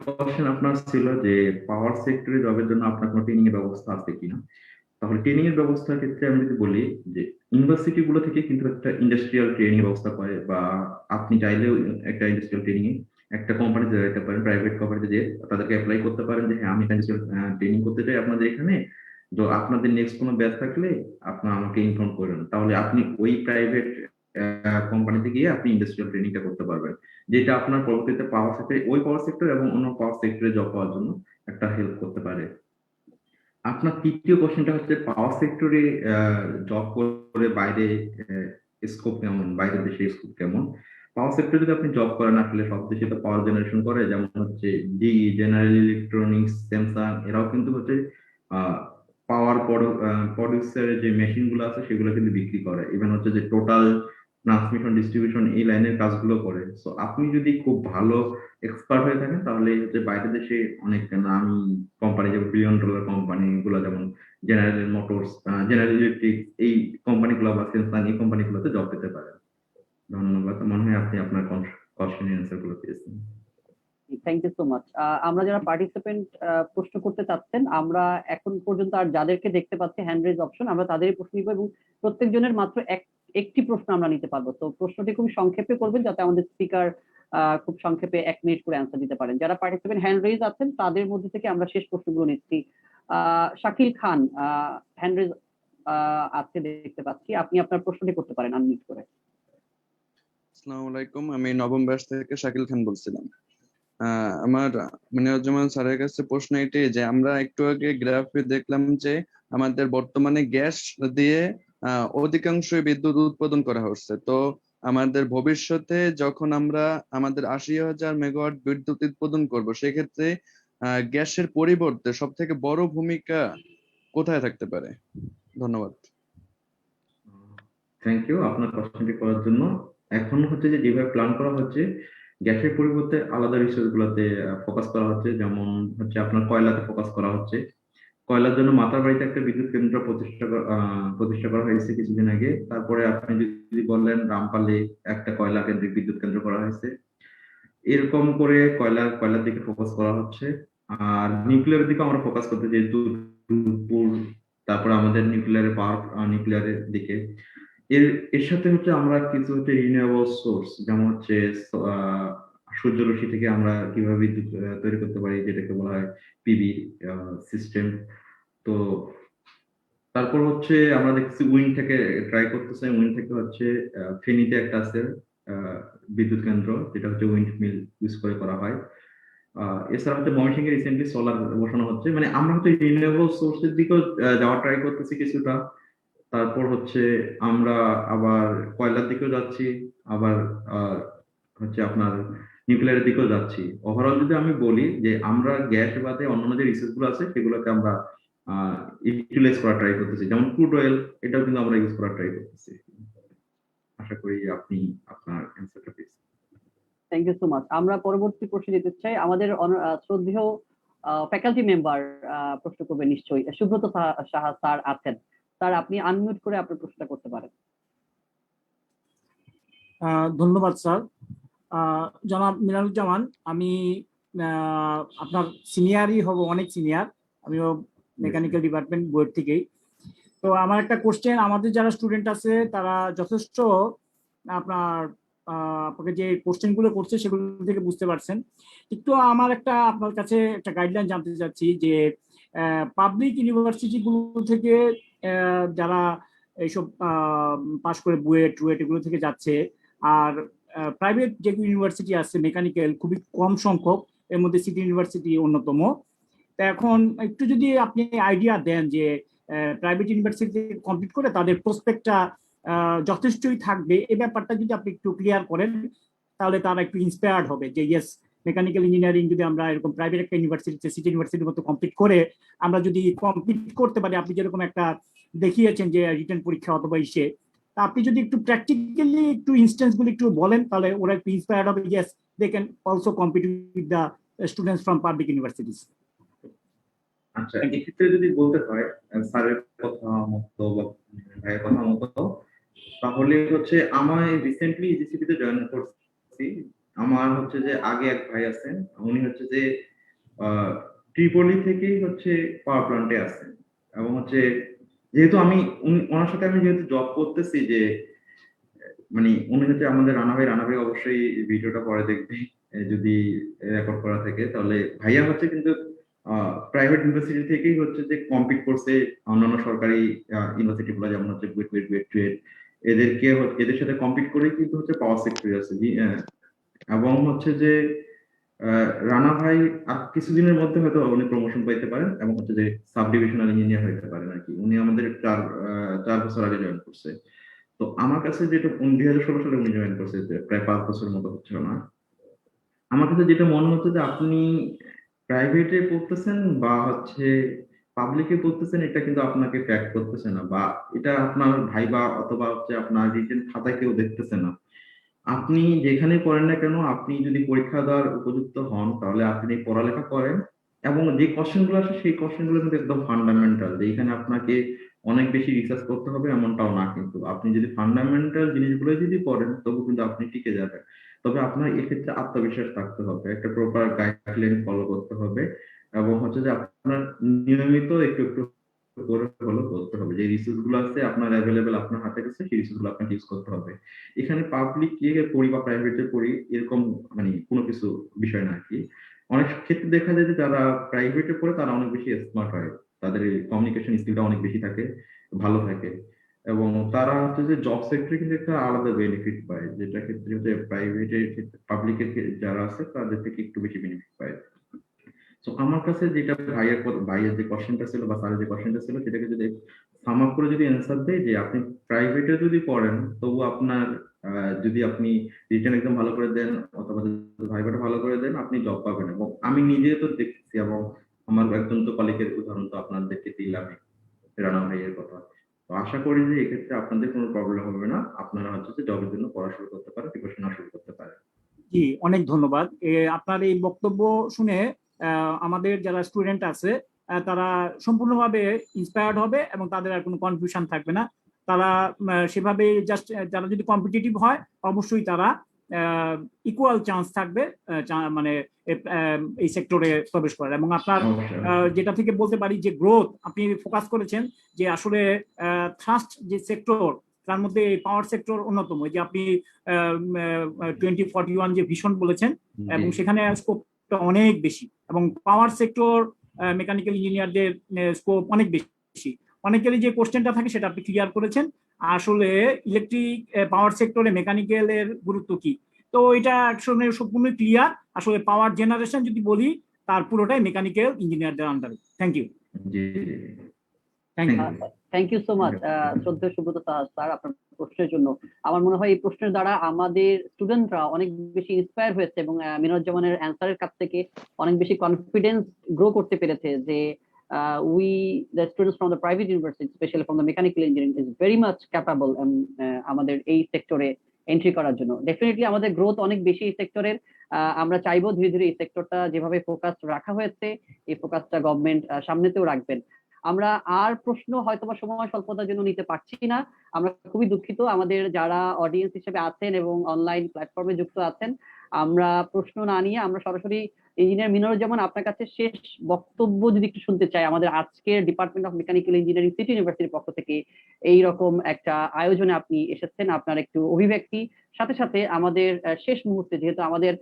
কোশ্চেন আপনার ছিল যে পাওয়ার সেক্টরে জবের জন্য আপনার কোনো ট্রেনিং এর ব্যবস্থা আছে কিনা। তাহলে ট্রেনিং এর ব্যবস্থার ক্ষেত্রে আমি যদি বলি যে ইউনিভার্সিটি গুলো থেকে কিন্তু একটা ইন্ডাস্ট্রিয়াল ট্রেনিং ব্যবস্থা করে, বা আপনি চাইলেও একটা ইন্ডাস্ট্রিয়াল ট্রেনিং এ একটা কোম্পানিতে যেতে পারেন, প্রাইভেট কোম্পানিতে যে তাদেরকে অ্যাপ্লাই করতে পারেন যে হ্যাঁ আমি ইন্ডাস্ট্রিয়াল ট্রেনিং করতে চাই আপনাদের এখানে, তো আপনাদের নেক্সট কোনো ব্যাচ থাকলে আপনারা আমাকে ইনফর্ম করেন, তাহলে আপনি ওই প্রাইভেট কোম্পানিতে গিয়ে আপনি ইন্ডাস্ট্রিয়াল ট্রেনিংটা করতে পারবেন, যেটা আপনার পরবর্তীতে পাওয়ার সেক্টরে, ওই পাওয়ার সেক্টর এবং অন্য পাওয়ার সেক্টরে জব পাওয়ার জন্য একটা হেল্প করতে পারে। আপনার তৃতীয় কোশ্চেনটা হচ্ছে পাওয়ার সেক্টরে জব করে বাইরে স্কোপ কেমন, বাইরের দেশে স্কোপ কেমন। পাওয়ার সেক্টর যদি আপনি জব করেন, আসলে সব দেশে তো পাওয়ার জেনারেশন করে, যেমন হচ্ছে GE, জেনারেল ইলেকট্রনিক্স, স্যামসাং, এরাও কিন্তু হচ্ছে পাওয়ার প্রডিউসারের যে মেশিন গুলো আছে সেগুলো কিন্তু বিক্রি করে। ইভেন হচ্ছে যে টোটাল ট্রান্সমিশন ডিস্ট্রিবিউশন এই লাইনের কাজগুলো করে। সো আপনি যদি খুব ভালো এক্সপার্ট হয়ে থাকেন তাহলে হচ্ছে বাইরের দেশে অনেক নামি কোম্পানি, যেমন $1 বিলিয়ন কোম্পানি গুলো, যেমন জেনারেল মোটরস, জেনারেল ইলেকট্রিক, এই কোম্পানিগুলো বা স্যামসাং এই কোম্পানিগুলোতে জব পেতে পারেন। ধন্যবাদ। মনে হয় আপনি আপনার কোশ্চেনের অ্যান্সার গুলো পেয়েছেন। Thank you so much. আমরা যারা পার্টিসিপেন্ট প্রশ্ন করতে চাচ্ছেন, আমরা এখন পর্যন্ত আর যাদেরকে দেখতে পাচ্ছি হ্যান্ড রেজ অপশন, আমরা তাদেরই প্রশ্ন নিব এবং প্রত্যেকজনের মাত্র একটি প্রশ্ন আমরা নিতে পারবো। তো প্রশ্নটি খুব সংক্ষেপে করবেন যাতে আমাদের স্পিকার খুব সংক্ষেপে 1 মিনিট করে অ্যান্সার দিতে পারেন। যারা পার্টিসিপেন্ট হ্যান্ড রেজ আছেন তাদের মধ্যে থেকে আমরা শেষ প্রশ্নগুলো নিচ্ছি। শাকিল খান হ্যান্ড রেজ আজকে দেখতে পাচ্ছি, আপনি আপনার প্রশ্নটি করতে পারেন আনমিউট করে। আসসালামু আলাইকুম, আমি নবম ব্যাচ থেকে শাকিল খান বলছিলাম। আমার মিনারুজ্জামান স্যারের কাছে প্রশ্ন এটাই যে আমরা একটু আগে গ্রাফে দেখলাম যে আমাদের বর্তমানে গ্যাস দিয়ে অধিকাংশই বিদ্যুৎ উৎপাদন করা হচ্ছে। তো আমাদের ভবিষ্যতে যখন আমরা আমাদের 80,000 মেগাওয়াট বিদ্যুৎ উৎপাদন করব, সেক্ষেত্রে গ্যাসের পরিবর্তে সব থেকে বড় ভূমিকা কোথায় থাকতে পারে? ধন্যবাদ। থ্যাংক ইউ আপনার কোশ্চেনটি করার জন্য। এখন হচ্ছে যে যেভাবে প্ল্যান করা হচ্ছে, গ্যাসের পরিবর্তে আলাদা রিসোর্স গুলোতে ফোকাস করা হচ্ছে। যেমন হচ্ছে আপনার কয়লাতে ফোকাস করা হচ্ছে। কয়লার জন্য মাতারবাড়িতে একটা বিদ্যুৎ কেন্দ্র প্রতিষ্ঠা করা হয়েছে কিছুদিন আগে। তারপরে আপনি যদি বললেন রামপালে একটা কয়লা কেন্দ্রিক বিদ্যুৎ কেন্দ্র করা হয়েছে। এরকম করে কয়লার দিকে ফোকাস করা হচ্ছে। আর নিউক্লিয়ারের দিকে আমরা ফোকাস করতে চাই, দুর্গাপুর, তারপরে আমাদের নিউক্লিয়ারের দিকে। এর সাথে হচ্ছে আমরা কিছু হচ্ছে রিনিউয়েবল সোর্স, যেমন হচ্ছে সূর্যরশ্মি থেকে আমরা কিভাবে বিদ্যুৎ তৈরি করতে পারি, যেটাকে বলা হয় পিভি সিস্টেম। তো তারপর হচ্ছে আমরা দেখছি উইন্ড থেকে ট্রাই করতেছে। উইন্ড থেকে হচ্ছে ফেনীতে একটা আছে বিদ্যুৎ কেন্দ্র, যেটা হচ্ছে উইন্ড মিল ইউজ করে করা হয়। এছাড়া হচ্ছে ময়মনসিংহে রিসেন্টলি সোলার বসানো হচ্ছে। মানে আমরা হচ্ছে রিনিউয়েবল সোর্সের দিকেও যাওয়ার ট্রাই করতেছি কিছুটা। তারপর হচ্ছে আমরা আবার কয়লার দিকেও যাচ্ছি, আবার হচ্ছে আপনার নিউক্লিয়ারের দিকেও যাচ্ছি। ওভারঅল যদি আমি বলি যে আমরা গ্যাস বাদে অন্যান্য যে রিসোর্স গুলো আছে সেগুলোকে আমরা ইউটিলাইজ করা ট্রাই করতেছি, যেমন ক্রুড অয়েল, এটাও কিন্তু আমরা ইউজ করা ট্রাই করতেছি। আশা করি আপনি আপনার অ্যান্সারটা পেয়েছেন। Thank you so much. আমরা পরবর্তী প্রশ্ন দিতে চাই। আমাদের শ্রদ্ধেয় ফ্যাকাল্টি মেম্বার প্রশ্ন করবে নিশ্চয়ই। সুব্রত সাহা স্যার আছেন। স্যার আপনি আনমিউট করে আপনার প্রশ্নটা করতে পারেন। ধন্যবাদ স্যার। জনাব মিনারুজ্জামান, আমি আপনার সিনিয়রই হব, অনেক সিনিয়র। আমিও মেকানিক্যাল ডিপার্টমেন্ট বোর্ড থেকেই। তো আমার একটা কোশ্চেন, আমাদের যারা স্টুডেন্ট আছে তারা যথেষ্ট আপনার আপনাকে যে কোশ্চেনগুলো করছে সেগুলো থেকে বুঝতে পারছেন। একটু আমার আপনার কাছে একটা গাইডলাইন জানতে চাচ্ছি যে পাবলিক ইউনিভার্সিটিগুলো থেকে যারা এইসব পাশ করে বুয়েট রুয়েট এগুলো থেকে যাচ্ছে, আর প্রাইভেট যে ইউনিভার্সিটি আছে মেকানিক্যাল খুবই কম সংখ্যক, এর মধ্যে সিটি ইউনিভার্সিটি অন্যতম। তা এখন একটু যদি আপনি আইডিয়া দেন যে প্রাইভেট ইউনিভার্সিটি কমপ্লিট করে তাদের প্রসপেক্টটা যথেষ্টই থাকবে, এই ব্যাপারটা যদি আপনি একটু ক্লিয়ার করেন তাহলে তারা একটু ইন্সপায়ার্ড হবে যে ইয়েস, মেকানিক্যাল ইঞ্জিনিয়ারিং যদি আমরা এরকম প্রাইভেট একটা ইউনিভার্সিটি সিটি ইউনিভার্সিটির মতো কমপ্লিট করে আমরা যদি কমপ্লিট করতে পারি, আপনি যেরকম একটা দেখিয়েছেন যে রিটেন পরীক্ষা অথবা ইসে, তা আপনি যদি একটু প্র্যাকটিক্যালি একটু ইনস্ট্যান্স গুলো একটু বলেন তাহলে ওরা একটু ইন্সপায়ার্ড হবে, yes they can also compete with the students from public universities. আচ্ছা, এক্ষেত্রে যদি বলতে হয় স্যারের কথা মতো বা ভাইয়ের কথা মতো, তাহলে হচ্ছে আমার রিসেন্টলি ইজিসিপি তে জয়েন করছি। আমার হচ্ছে যে আগে এক ভাই আছেন, উনি হচ্ছে যে ট্রিপলি থেকেই হচ্ছে পাওয়ার প্ল্যান্টে আছেন, এবং হচ্ছে যেহেতু ওনার সাথে আমি যেহেতু জব করতেছি, যে মানে উনি হচ্ছে আমাদের রানা ভাই অবশ্যই ভিডিওটা পরে দেখবে যদি রেকর্ড করা থাকে। তাহলে ভাইয়া হচ্ছে কিন্তু প্রাইভেট ইউনিভার্সিটি থেকেই হচ্ছে যে কমপ্লিট করছে অন্যান্য সরকারি ইউনিভার্সিটি গুলো, যেমন হচ্ছে এদের সাথে কমপ্লিট করে কিন্তু হচ্ছে পাওয়ার সেক্টরে আছে। এবং হচ্ছে যে রানা ভাই আর কিছুদিনের মধ্যে হয়তো উনি প্রমোশন পাইতে পারেন এবং হচ্ছে যে সাব ডিভিশনাল ইঞ্জিনিয়ার হইতে পারেন আর কি। উনি আমাদের 4 বছর আগে জয়েন করছে। তো আমার কাছে যেটা 2016 সালে উনি জয়েন করছে, যে প্রায় 5 বছর মতো হচ্ছে না। আমার কাছে যেটা মনে হচ্ছে যে আপনি প্রাইভেটে পড়তেছেন বা হচ্ছে পাবলিকে পড়তেছেন, এটা কিন্তু আপনাকে ফ্যাক্ট করতেছে না, বা এটা আপনার ভাইবা অথবা হচ্ছে আপনার রিটেন খাতায় কেউ দেখতেছে না। আপনি যেখানে পড়েন না কেন, আপনি যদি পরীক্ষা দেওয়ার উপযুক্ত হন, তাহলে আপনি পড়ালেখা করেন এবং যে কোশ্চেন গুলো আসে সেই কোশ্চেন গুলো কিন্তু একদম ফান্ডামেন্টাল, যে এখানে আপনাকে অনেক বেশি রিসার্চ করতে হবে এমনটাও না, কিন্তু আপনি যদি ফান্ডামেন্টাল জিনিসগুলো যদি পড়েন তবু কিন্তু আপনি টিকে যাবেন। তবে আপনার এক্ষেত্রে আত্মবিশ্বাস থাকতে হবে, একটা প্রপার গাইডলাইন ফলো করতে হবে, এবং হচ্ছে যে আপনার নিয়মিত একটু একটু করে ফলো করতে হবে। যে রিসোর্স গুলো আছে আপনার অ্যাভেলেবেল আপনার হাতে কাছে, সেই রিসোর্স গুলো আপনাকে ইউজ করতে হবে। এখানে পাবলিক পড়ি বা প্রাইভেটে পড়ি এরকম মানে কোনো কিছু বিষয় না আর কি। অনেক ক্ষেত্রে দেখা যায় যে যারা প্রাইভেটে পড়ে তারা অনেক বেশি স্মার্ট হয়, তাদের কমিউনিকেশন স্কিলটা অনেক বেশি থাকে, ভালো থাকে, এবং তারা হচ্ছে যে জব সেক্টরে কিন্তু একটা আলাদা বেনিফিট পায়, যেটা ক্ষেত্রে হচ্ছে প্রাইভেটের ক্ষেত্রে পাবলিকের যারা আছে তাদের থেকে একটু বেশি বেনিফিট পায়। তো আমার কাছে যেটা ভাইয়ের যে কোশ্চেনটা ছিল বা স্যারের যে কোশ্চেনটা ছিল, সেটাকে যদি সাম আপ করে যদি অ্যান্সার দেয়, যে আপনি প্রাইভেটে যদি পড়েন তবু আপনার যদি আপনি রিটেন একদম ভালো করে দেন অথবা ভাইবাটা ভালো করে দেন, আপনি জব পাবেন। এবং আমি নিজে তো দেখছি, এবং আমার একজন তো কলিগের উদাহরণ তো আপনাদেরকে দিলাম, রানা ভাইয়ের কথা। তো আশা করি যে এক্ষেত্রে আপনাদের কোনো প্রবলেম হবে না, আপনারা হচ্ছে যে জবের জন্য পড়া শুরু করতে পারেন, প্রিপারেশন শুরু করতে পারেন। জি, অনেক ধন্যবাদ। আপনার এই বক্তব্য শুনে আমাদের যারা স্টুডেন্ট আছে তারা সম্পূর্ণভাবে ইন্সপায়ার্ড হবে এবং তাদের আর কোনো কনফিউশন থাকবে না। তারা সেভাবে জাস্ট যারা যদি কম্পিটিটিভ হয়, অবশ্যই তারা ইকুয়াল চান্স থাকবে মানে এই সেক্টরে প্রবেশ করার। এবং আপনার যেটা থেকে বলতে পারি যে গ্রোথ আপনি ফোকাস করেছেন, যে আসলে ট্রাস্ট যে সেক্টর তার মধ্যে পাওয়ার সেক্টর অন্যতম, যে আপনি 2041 যে ভিশন বলেছেন, এবং সেখানে স্কোপটা অনেক বেশি, এবং পাওয়ার সেক্টর মেকানিক্যাল ইঞ্জিনিয়ারদের স্কোপ অনেক বেশি। অনেকেরই যে কোশ্চেনটা থাকে সেটা আপনি ক্লিয়ার করেছেন, আসলে ইলেকট্রিক পাওয়ার সেক্টরে মেকানিক্যালের গুরুত্ব কি। তো এটা আসলে সম্পূর্ণ ক্লিয়ার। আসলে পাওয়ার জেনারেশন যদি বলি, তার পুরোটাই মেকানিক্যাল ইঞ্জিনিয়ারদের আন্ডারে। Thank you. Thank you so much শ্রদ্ধেয় সুব্রত স্যার আপনার প্রশ্নের জন্য। আমার মনে হয় এই প্রশ্নের দ্বারা আমাদের স্টুডেন্টরা অনেক বেশি ইন্সপায়ার হয়েছে এবং মিনারুজ্জামানের অ্যান্সারের কাছ থেকে অনেক বেশি কনফিডেন্স গ্রো করতে পেরেছে যে we the students from the private university, especially from the mechanical engineering, is very much capable আমাদের এই সেক্টরে এন্ট্রি করার জন্য। ডেফিনেটলি আমাদের গ্রোথ অনেক বেশি এই সেক্টরের। আমরা চাইবো ধীরে ধীরে এই সেক্টরটা যেভাবে ফোকাস রাখা হয়েছে, এই ফোকাসটা গভর্নমেন্ট সামনেতেও রাখবেন। আমরা আর প্রশ্ন হয়তোবা সময় স্বল্পতার জন্য নিতে পারছি না, আমরা খুবই দুঃখিত। আমাদের যারা অডিয়েন্স হিসেবে আছেন এবং অনলাইন প্ল্যাটফর্মে যুক্ত আছেন, আমরা প্রশ্ন না নিয়ে আমরা সরাসরি ইঞ্জিনিয়ার মিনারুজ্জামান আপনার কাছে শেষ বক্তব্য যদি একটু শুনতে চাই। আমাদের আজকের department of mechanical engineering city ইউনিভার্সিটির পক্ষ থেকে এইরকম একটা আয়োজনে আপনি এসেছেন, আপনার একটু অভিব্যক্তি, সাথে সাথে আমাদের শেষ মুহূর্তে যেহেতু আমাদের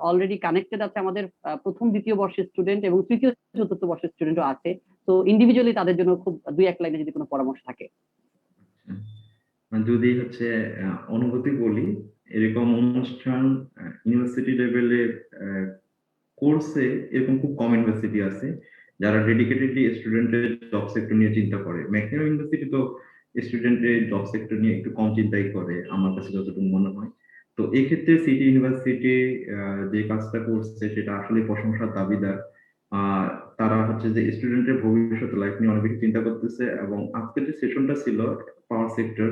অলরেডি কানেক্টেড আছে আমাদের প্রথম দ্বিতীয় বর্ষের স্টুডেন্ট এবং তৃতীয় চতুর্থ বর্ষের স্টুডেন্টও আছে, তো ইন্ডিভিজুয়ালি তাদের জন্য খুব 2-1 লাইনে যদি কোনো পরামর্শ থাকে। যদি হচ্ছে অনুভূতি বলি, এরকম অনুষ্ঠান ইউনিভার্সিটি লেভেলে কোর্সে এরকম খুব কম ইউনিভার্সিটি আছে যারা ডেডিকেটেডলি স্টুডেন্টের জব সেক্টর নিয়ে চিন্তা করে। ম্যাক্সিমাম ইউনিভার্সিটি তো স্টুডেন্টের জব সেক্টর নিয়ে একটু কম চিন্তাই করে আমার কাছে যতটুকু মনে হয়। তো এক্ষেত্রে সিটি ইউনিভার্সিটি যে কাজটা করছে সেটা আসলে প্রশংসার দাবিদার। তারা হচ্ছে যে স্টুডেন্টের ভবিষ্যৎ লাইফ নিয়ে অনেক বেশি চিন্তা করতেছে। এবং আজকের যে সেশনটা ছিল পাওয়ার সেক্টর,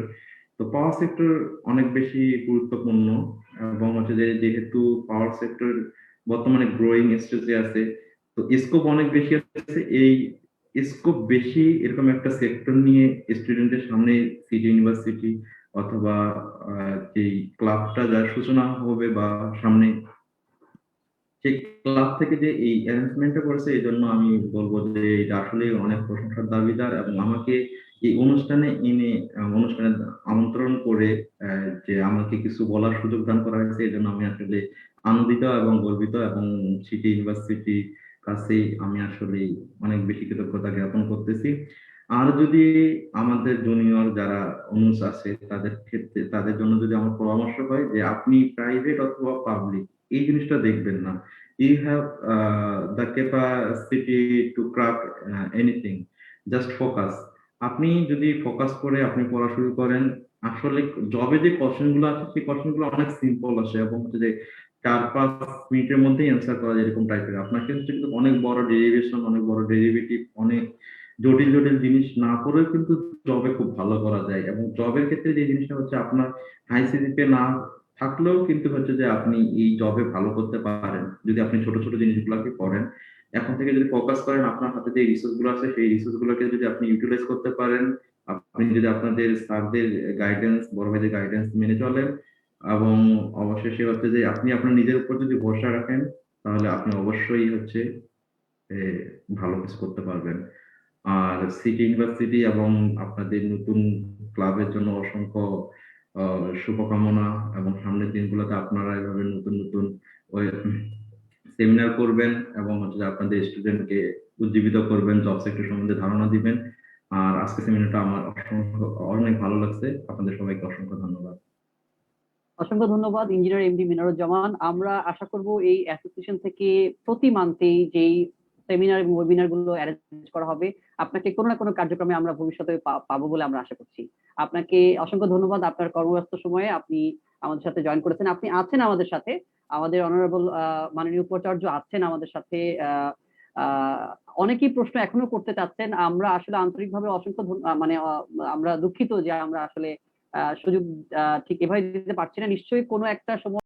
তো পাওয়ার সেক্টর অনেক বেশি গুরুত্বপূর্ণ, এবং হচ্ছে যে যেহেতু পাওয়ার সেক্টর বর্তমানে গ্রোয়িং স্টেজে আছে, তো স্কোপ অনেক বেশি আছে। এই স্কোপ বেশি এরকম একটা সেক্টর নিয়ে স্টুডেন্টের সামনে সিটি ইউনিভার্সিটি অথবা যে ক্লাবটা যার সূচনা হবে বা সামনে, সেই ক্লাব থেকে যে এই অ্যারেঞ্জমেন্টটা করেছে, এই জন্য আমি বলবো যে এটা আসলে অনেক প্রশংসার দাবিদার। এবং আমাকে এই অনুষ্ঠানে এনে অনুষ্ঠানে আমন্ত্রণ করে যে আমাকে কিছু বলার সুযোগ দান করা হয়েছে, এই জন্য আমি আসলে আনন্দিত এবং গর্বিত, এবং সিটি ইউনিভার্সিটি কাছে আমি আসলে অনেক বেশি কৃতজ্ঞতা জ্ঞাপন করতেছি। আর যদি আমাদের জুনিয়র যারা অনুষ আছে তাদের ক্ষেত্রে, তাদের জন্য যদি আমার পরামর্শ হয় যে আপনি প্রাইভেট অথবা পাবলিক এই জিনিসটা দেখবেন না, you have the capacity to crack anything, just focus. আপনি যদি ফোকাস করে আপনি পড়া শুরু করেন, আসলে জবে যে কোশ্চেন গুলো আছে সেই কোশ্চেন গুলো অনেক সিম্পল আসে এবং হচ্ছে যে 4-5 মিনিটের মধ্যেই অ্যান্সার করা যায় এরকম টাইপের। আপনাকে হচ্ছে কিন্তু অনেক বড় ডেরিভেশন, অনেক বড় ডেরিভেটিভ, অনেক জটিল জটিল জিনিস না পড়েও কিন্তু জবে খুব ভালো করা যায়। এবং জবের ক্ষেত্রে যে জিনিসটা হচ্ছে আপনার হাই সিজিপিএ না থাকলেও কিন্তু হচ্ছে যে আপনি এই জবে ভালো করতে পারেন যদি আপনি ছোট ছোট জিনিসগুলোকে পড়েন। এখন থেকে যদি ফোকাস করেন, আপনার হাতে যে রিসোর্স গুলো আছে সেই রিসোর্স গুলোকে যদি আপনি ইউটিলাইজ করতে পারেন, আপনি যদি আপনাদের স্যারদের গাইডেন্স, বড় ভাইদের গাইডেন্স মেনে চলেন, এবং অবশেষে হচ্ছে যে আপনি আপনার নিজের উপর যদি ভরসা রাখেন, তাহলে আপনি অবশ্যই হচ্ছে এ, ভালো কিছু করতে পারবেন। আর সিটি ইউনিভার্সিটি এবং আপনাদের নতুন ক্লাবের জন্য অসংখ্য শুভকামনা, এবং সামনের দিনগুলোতে আপনারা এভাবে নতুন নতুন সেমিনার করবেন এবং হচ্ছে যে আপনাদের স্টুডেন্টকে উজ্জীবিত করবেন, জব সেক্টর সম্বন্ধে ধারণা দিবেন। আর আজকে সেমিনারটা আমার অনেক ভালো লাগছে। আপনাদের সবাইকে অসংখ্য ধন্যবাদ। অসংখ্য ধন্যবাদ ইঞ্জিনিয়ার এমডি মিনারুজ্জামান। আমরা আশা করব এই অ্যাসোসিয়েশন থেকে প্রতি মান্থেই যেই সেমিনার এবং ওয়েবিনার গুলো অ্যারেঞ্জ করা হবে, আপনাকে কোনো না কোনো কার্যক্রমে আমরা ভবিষ্যতে পাবো বলে আমরা আশা করছি। আপনাকে অসংখ্য ধন্যবাদ, আপনার কর্মব্যস্ত সময়ে আপনি আমাদের সাথে জয়েন করেছেন। আপনি আছেন আমাদের সাথে, আমাদের অনারেবল মাননীয় উপাচার্য আছেন আমাদের সাথে। অনেকেই প্রশ্ন এখনো করতে চাচ্ছেন। আমরা আসলে আন্তরিকভাবে অসংখ্য আমরা দুঃখিত যে আমরা আসলে সুযোগ ঠিক এভাবে দিতে পারছি না। নিশ্চয়ই কোনো একটা সময়